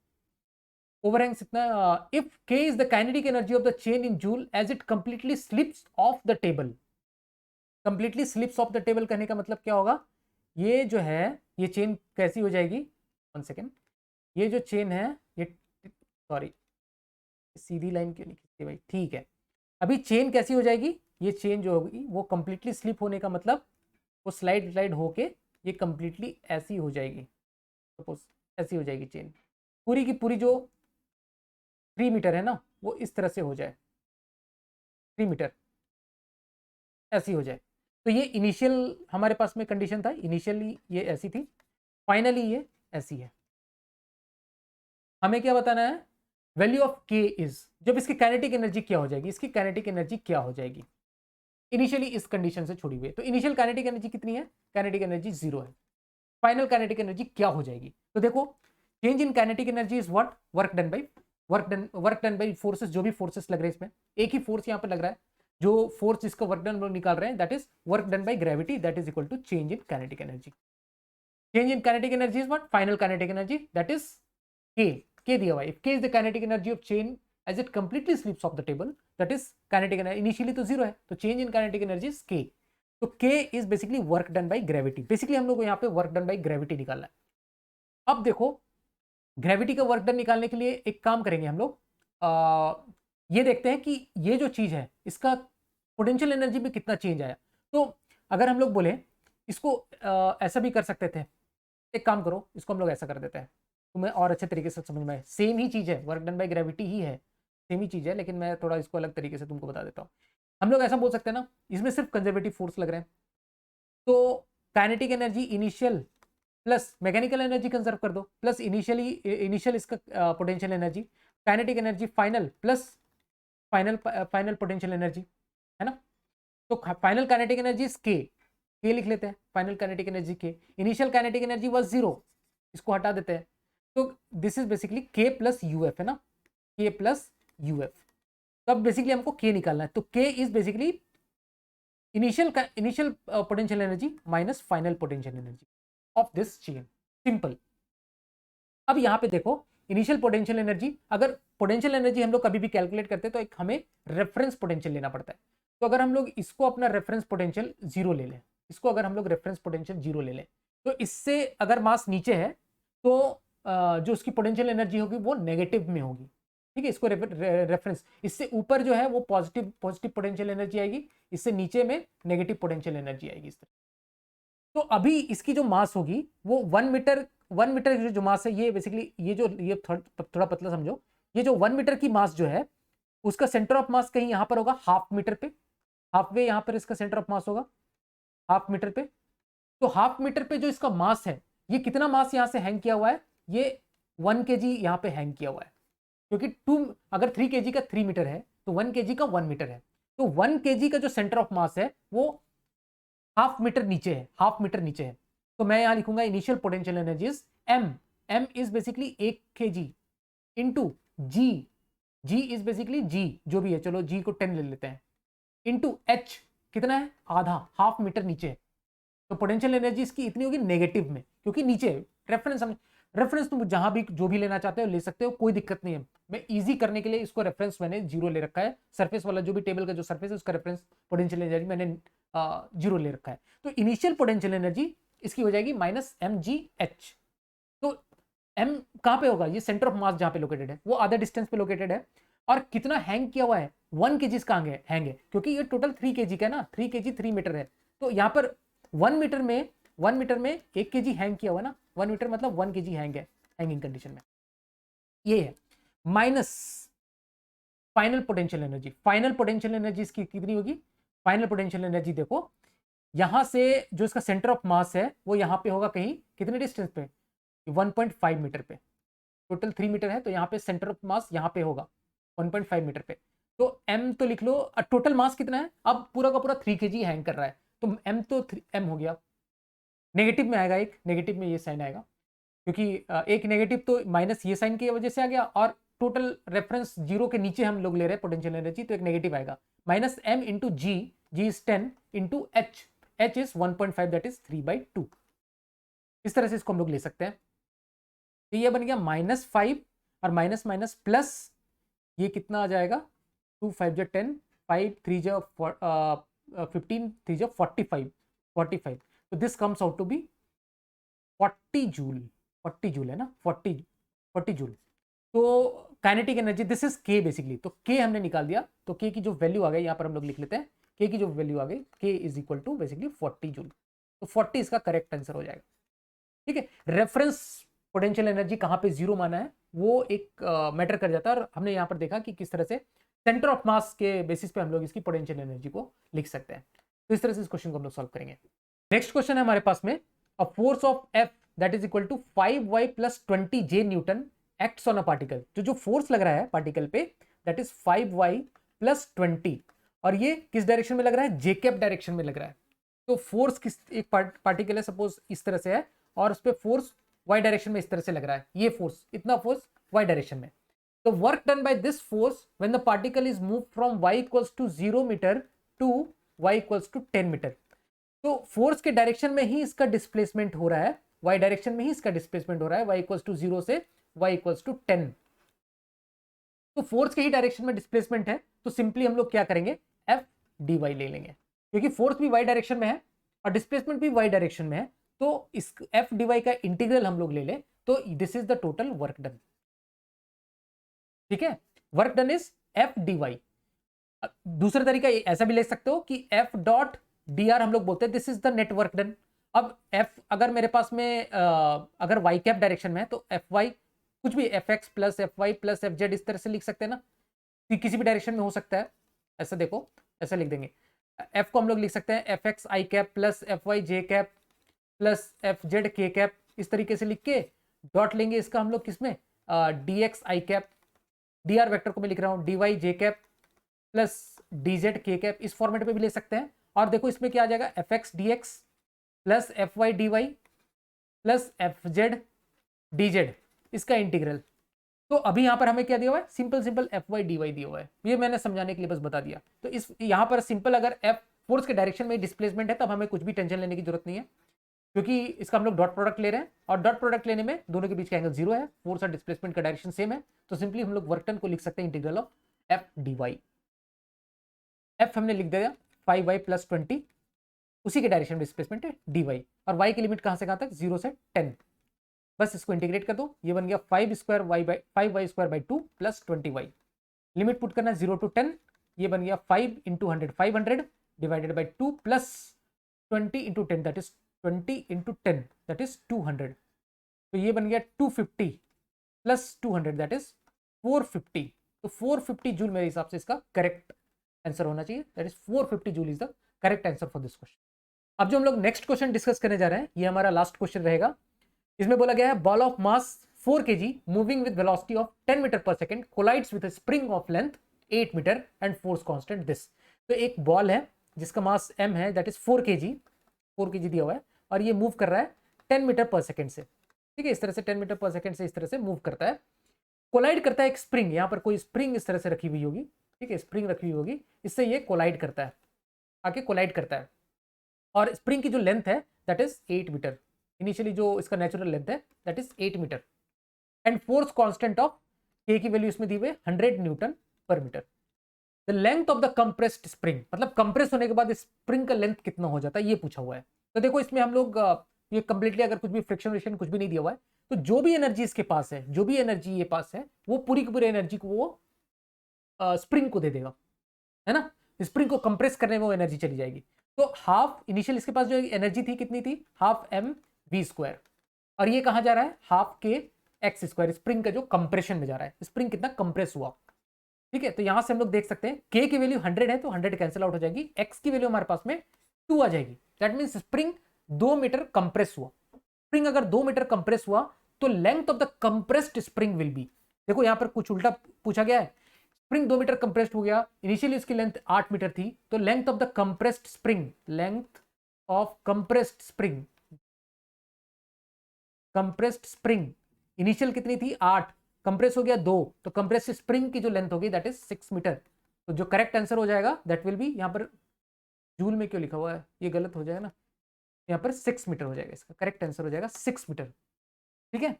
ओवरहैंग्स इतना, if k is the kinetic energy of the chain in joule as it completely slips off the table. Completely slips off the table कहने का मतलब क्या होगा, ये जो है ये चेन कैसी हो जाएगी, 1 सेकेंड, ये जो चेन है ये, सॉरी सीधी लाइन क्यों नहीं खींचती भाई, ठीक है। अभी चेन कैसी हो जाएगी, ये चेन जो होगी वो कंप्लीटली स्लिप होने का मतलब वो स्लाइड स्लाइड होके ये कंप्लीटली ऐसी हो जाएगी, सपोज ऐसी हो जाएगी चेन, पूरी की पूरी जो 3 मीटर है ना वो इस तरह से हो जाए, 3 मीटर ऐसी हो जाए। तो ये इनिशियल हमारे पास में कंडीशन था, इनिशियली ये ऐसी थी, फाइनली ये ऐसी है। हमें क्या बताना है, वैल्यू ऑफ के इज, जब इसकी काइनेटिक एनर्जी क्या हो जाएगी, इसकी काइनेटिक एनर्जी क्या हो जाएगी इनिशियली इस कंडीशन से छोड़ी हुई है। तो इनिशियल काइनेटिक एनर्जी कितनी है, काइनेटिक एनर्जी 0 है। फाइनल काइनेटिक एनर्जी क्या हो जाएगी, तो देखो change in kinetic energy is what, work done by forces, जो भी फोर्सेस लग रहे हैं इसमें, एक ही फोर्स यहाँ पे लग रहा है, जो फोर्स इसका वर्क डन निकाल रहे हैं, that is work done by gravity, that is equal to change in kinetic energy. Change in kinetic energy is what, final kinetic energy, that is K दिया हुआ है। If K is the kinetic energy of chain as it completely slips off the table, that is kinetic energy, initially तो 0 है, तो change in kinetic energy is K. तो K is basically work done by gravity, basically हम लोग को यहाँ पे वर्क डन बाई ग्रेविटी निकालना है। अब देखो ग्रेविटी का वर्क डन निकालने के लिए एक काम करेंगे हम लोग, ये देखते हैं कि ये जो चीज है इसका पोटेंशियल एनर्जी में कितना चेंज आया। तो अगर हम लोग बोले इसको ऐसा भी कर सकते थे, एक काम करो इसको हम लोग ऐसा कर देते हैं, तुम्हें और अच्छे तरीके से समझ में आए, सेम ही चीज है, वर्क डन बाई ग्रेविटी ही है, सेम ही चीज है, लेकिन मैं थोड़ा इसको अलग तरीके से तुमको बता देता हूँ। हम लोग ऐसा बोल सकते हैं ना, इसमें सिर्फ कंजर्वेटिव फोर्स लग रहे हैं, तो kinetic energy initial plus mechanical energy conserve कर दो, प्लस इनिशियल इसका potential energy, kinetic energy final plus final potential energy, है ना। तो फाइनल काइनेटिक एनर्जी के लिख लेते हैं, फाइनल काइनेटिक एनर्जी के, इनिशियल काइनेटिक एनर्जी वाज 0, इसको हटा देते हैं, तो दिस इज बेसिकली के प्लस यूएफ, है ना, के प्लस यूएफ। तो अब बेसिकली हमको के निकालना है, तो K is basically initial potential energy minus final potential energy of this chain, simple. अब यहां पे देखो इनिशियल पोटेंशियल एनर्जी, अगर पोटेंशियल एनर्जी हम लोग कभी भी कैलकुलेट करते हैं तो एक हमें रेफरेंस पोटेंशियल लेना पड़ता है। तो अगर हम लोग इसको अपना रेफरेंस पोटेंशियल 0 ले लें, इसको अगर हम लोग रेफरेंस पोटेंशियल 0 ले लें, तो इससे अगर मास नीचे है तो जो उसकी पोटेंशियल एनर्जी होगी वो नेगेटिव में होगी, ठीक है, इसको रेफरेंस, इससे ऊपर जो है वो पॉजिटिव पोटेंशियल एनर्जी आएगी, इससे नीचे में नेगेटिव पोटेंशियल एनर्जी आएगी इस तरह। तो अभी इसकी जो मास होगी वो 1 मीटर जो मास है, ये बेसिकली ये थोड़ा पतला समझो, ये जो 1 मीटर की मास जो है उसका सेंटर ऑफ मास कहीं यहां पर होगा, हाफ मीटर पे, हाफ वे यहां पर इसका सेंटर ऑफ मास होगा हाफ मीटर पे। तो हाफ मीटर पे जो इसका मास है, ये कितना मास यहां से हैंग किया हुआ है, ये 1 kg यहां पे हैंग किया हुआ है, क्योंकि अगर 3 kg का 3 मीटर है तो 1 kg का 1 मीटर है, तो 1 kg का जो सेंटर ऑफ मास है वो हाफ मीटर नीचे है, हाफ मीटर नीचे है। तो मैं यहां लिखूंगा initial potential energy is M is basically 1 kg into G is basically G जो भी है, चलो जी को 10 ले लेते हैं, इंटू एच कितना है, आधा, हाफ मीटर नीचे है। तो पोटेंशियल एनर्जी इसकी इतनी होगी नेगेटिव में, क्योंकि नीचे रेफरेंस तुम जहां भी जो भी लेना चाहते हो ले सकते हो, कोई दिक्कत नहीं है। मैं इजी करने के लिए इसको रेफरेंस मैंने 0 ले रखा है, सरफेस वाला जो भी टेबल का जो सरफेस है उसका रेफरेंस पोटेंशियल एनर्जी मैंने 0 ले रखा है। तो इनिशियल पोटेंशियल एनर्जी इसकी हो जाएगी माइनस mgh। तो m कहां पे होगा, ये सेंटर ऑफ मास जहां पे लोकेटेड है वो आधा डिस्टेंस पे लोकेटेड है, और कितना हैंग किया हुआ है, 1 kg का हैंग है, क्योंकि ये टोटल 3 kg का ना, 3 kg 3 मीटर है, तो यहाँ पर 1 मीटर में 1 kg हैंग किया हुआ ना, 1 मीटर मतलब 1 kg हैंग है, हैंगिंग कंडीशन में ये है, minus final potential energy. Final potential energy इसकी कितनी होगी, फाइनल पोटेंशियल एनर्जी देखो यहां से जो इसका सेंटर ऑफ मास है वो यहां पे होगा कहीं कितने डिस्टेंस पे, 1.5 मीटर पे, टोटल 3 मीटर है, तो यहाँ पे सेंटर ऑफ मास यहाँ पे होगा, 1.5 मीटर पे। तो m तो लिख लो, टोटल मास कितना है, अब पूरा का पूरा 3 kg हैंग कर रहा है, तो m तो m हो गया। नेगेटिव में आएगा, एक नेगेटिव में ये साइन आएगा, क्योंकि एक नेगेटिव तो माइनस ये साइन की वजह से आ गया, और टोटल रेफरेंस जीरो के नीचे हम लोग ले रहे हैं पोटेंशियल एनर्जी, तो एक नेगेटिव आएगा। Minus m into G, G is 10 into H, H is 1.5 that is 3/2। इस तरह से इसको हम लोग ले सकते हैं। तो ये बन गया -5 और माइनस माइनस प्लस, ये कितना आ जाएगा, 2 5 जो 10, 5 3 जो 15, 3 जो 45, तो this comes out to be 40 joule, 40 joule है ना, 40 जूल। तो kinetic energy this is K basically, तो के हमने निकाल दिया, तो के की जो वैल्यू आ गई यहाँ पर हम लोग लिख लेते हैं, के की जो वैल्यू आ गई, K is equal to basically 40 joule. तो 40 इसका करेक्ट आंसर हो जाएगा। ठीक है, रेफरेंस पोटेंशियल एनर्जी कहाँ पे जीरो माना है वो एक मैटर कर जाता है, और हमने यहाँ पर देखा कि किस तरह से सेंटर ऑफ मास के बेसिस पे हम लोग इसकी पोटेंशियल एनर्जी को लिख सकते हैं। तो इस तरह से इस क्वेश्चन को हम लोग सॉल्व करेंगे। नेक्स्ट क्वेश्चन है हमारे पास में, a force of F that is equal to 5y + 20 J newton acts on a particle. जो फोर्स लग रहा है पार्टिकल पे दैट इज 5y + 20, और ये किस डायरेक्शन में लग रहा है, जे कैप डायरेक्शन में लग रहा है। तो फोर्स किस, एक पार्टिकल है सपोज इस तरह से है, और उस पर फोर्स y डायरेक्शन में इस तरह से लग रहा है, ये फोर्स, इतना फोर्स y डायरेक्शन में। तो work done by this force when the particle is move from y = 0 metre to y = 10 metre. तो फोर्स के डायरेक्शन में ही इसका डिस्प्लेसमेंट हो रहा है, y डायरेक्शन में ही इसका डिस्प्लेसमेंट हो रहा है, y = 0 से y = 10। तो फोर्स के ही डायरेक्शन में डिस्प्लेसमेंट है, तो सिंपली हम लोग क्या करेंगे, F dy ले लेंगे, क्योंकि फोर्स भी y डायरेक्शन में है और डिस्प्लेसमेंट भी y डायरेक्शन में है, तो इस F dy का इंटीग्रल हम लोग ले लें, तो this is the total work done. ठीक है, work done is F dy। दूसरा तरीका ऐसा भी ले सकते हो कि F डॉट dr हम लोग बोलते हैं this is the net work done. अब F अगर मेरे पास में अगर y कैप डायरेक्शन में है, तो Fy कुछ भी Fx + Fy + Fz इस तरह से लिख सकते हैं ना, किसी भी डायरेक्शन में हो सकता है। ऐसा देखो, ऐसा लिख देंगे, F को हम लोग लिख सकते हैं Fx i cap + Fy j cap + Fz k cap, इस तरीके से लिख के डॉट लेंगे इसका हम लोग किसमें, dx i cap, dr vector को मैं लिख रहा हूँ dy j cap + dz k cap, इस फॉर्मेट पे भी ले सकते हैं। और देखो इसमें क्या आ जाएगा, Fx dx + Fy dy + Fz dz, इसका इंटीग्रल। तो अभी यहां पर हमें क्या दिया हुआ है, सिंपल Fy dy दिया हुआ है, ये मैंने समझाने के लिए बस बता दिया। तो इस यहां पर सिंपल अगर F फोर्स के डायरेक्शन में डिस्प्लेसमेंट है, तब हमें कुछ भी टेंशन लेने की जरूरत नहीं है, क्योंकि इसका हम लोग डॉट प्रोडक्ट ले रहे हैं, और डॉट प्रोडक्ट लेने में दोनों के बीच का एंगल 0 है, फोर्स और डिस्प्लेसमेंट का डायरेक्शन सेम है, तो सिंपली हम लोग वर्क डन को लिख सकते हैं integral of F dy। F हमने लिख दिया 5y + 20, उसी के डायरेक्शन में डिस्प्लेसमेंट है dy, और y की लिमिट कहां से कहां तक, 0 से 10। बस इसको इंटीग्रेट कर दो, ये बन गया 5y² + 20y। लिमिट पुट करना 0 to 10, ये बन गया 5 × 100 500 / 2 plus 20 × 10 that is 20 × 10 that is 200। तो ये बन गया 250 + 200 दैट इज 450। तो 450 जूल मेरे हिसाब से इसका करेक्ट आंसर होना चाहिए, that is 450 joule is the correct answer for this question. अब जो हम लोग नेक्स्ट क्वेश्चन डिस्कस करने जा रहे हैं, ये हमारा लास्ट क्वेश्चन रहेगा। इसमें बोला गया है ball of mass 4 kg moving with velocity of 10 metre per second collides with a spring of length 8 metre and force constant this. तो एक बॉल है जिसका मास m है, दैट इज 4 kg दिया हुआ है, और ये मूव कर रहा है 10 मीटर पर सेकंड से। ठीक है, इस तरह से 10 मीटर पर सेकंड से इस तरह से मूव करता है, कोलाइड करता है एक स्प्रिंग, यहाँ पर कोई स्प्रिंग इस तरह से रखी हुई होगी, ठीक है, स्प्रिंग रखी हुई होगी, इससे ये कोलाइड करता है, आके कोलाइड करता है, और स्प्रिंग की जो लेंथ है दैट इज 8 मीटर। इनिशियली जो इसका नेचुरल लेंथ है that is 8 metre, and force constant of के की वैल्यू इसमें दी हुई 100 न्यूटन पर metre. The length of the compressed spring, मतलब कंप्रेस होने के बाद स्प्रिंग का लेंथ कितना हो जाता है ये पूछा हुआ है। तो देखो इसमें हम लोग ये कंप्लीटली अगर कुछ भी फ्रिक्शन कुछ भी नहीं दिया हुआ है, तो जो भी एनर्जी इसके पास है, जो भी एनर्जी ये पास है, वो पूरी की पूरी एनर्जी को वो स्प्रिंग को दे देगा, है ना, स्प्रिंग को कंप्रेस करने में वो एनर्जी चली जाएगी। तो हाफ इनिशियल इसके पास जो एनर्जी थी कितनी थी, हाफ mv², और ये कहां जा रहा है, हाफ के x², स्प्रिंग का जो कंप्रेशन में जा रहा है, स्प्रिंग कितना कंप्रेस हुआ। ठीक है, तो यहां से हम लोग देख सकते हैं k की वैल्यू 100 है, तो 100 कैंसिल आउट हो जाएगी, x की वैल्यू हमारे पास में 2 आ जाएगी, that means spring 2 metre compress हुआ। स्प्रिंग अगर 2 मीटर कंप्रेस हुआ, तो length of the compressed spring will be, देखो यहां पर कुछ उल्टा पूछा गया है, स्प्रिंग 2 मीटर कंप्रेस्ड हो गया, इनिशियली इसकी लेंथ 8 मीटर थी, तो length of the compressed spring, length of compressed spring, compressed spring initial कितनी थी 8, कंप्रेस हो गया 2, तो कंप्रेस्ड स्प्रिंग की जो लेंथ होगी दैट इज 6 मीटर। तो जो करेक्ट आंसर हो जाएगा दैट विल बी, यहाँ पर जूल में क्यों लिखा हुआ है, ये गलत हो जाएगा ना, यहाँ पर 6 मीटर हो जाएगा, इसका करेक्ट आंसर हो जाएगा 6 मीटर। ठीक है,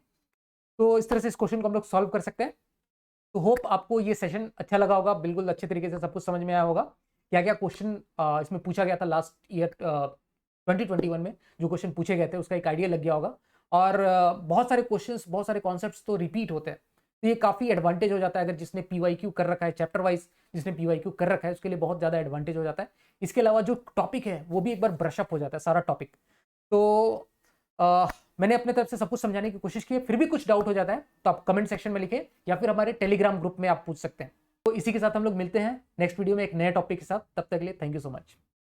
तो इस तरह से इस क्वेश्चन को हम लोग सॉल्व कर सकते हैं। तो होप आपको ये सेशन अच्छा लगा होगा, बिल्कुल अच्छे तरीके से सब कुछ समझ में आया होगा, क्या क्या क्वेश्चन इसमें पूछा गया था लास्ट ईयर 2021 में, जो क्वेश्चन पूछे गए थे उसका एक आइडिया लग गया होगा। और बहुत सारे क्वेश्चंस, बहुत सारे कॉन्सेप्ट्स तो रिपीट होते हैं, तो ये काफ़ी एडवांटेज हो जाता है अगर जिसने पीवाईक्यू कर रखा है, चैप्टर वाइज जिसने पीवाईक्यू कर रखा है उसके लिए बहुत ज़्यादा एडवांटेज हो जाता है। इसके अलावा जो टॉपिक है वो भी एक बार ब्रशअप हो जाता है सारा टॉपिक। तो मैंने अपने तरफ से सब कुछ समझाने की कोशिश की है, फिर भी कुछ डाउट हो जाता है तो आप कमेंट सेक्शन में लिखें या फिर हमारे टेलीग्राम ग्रुप में आप पूछ सकते हैं। तो इसी के साथ हम लोग मिलते हैं नेक्स्ट वीडियो में एक नए टॉपिक के साथ, तब तक के लिए थैंक यू सो मच।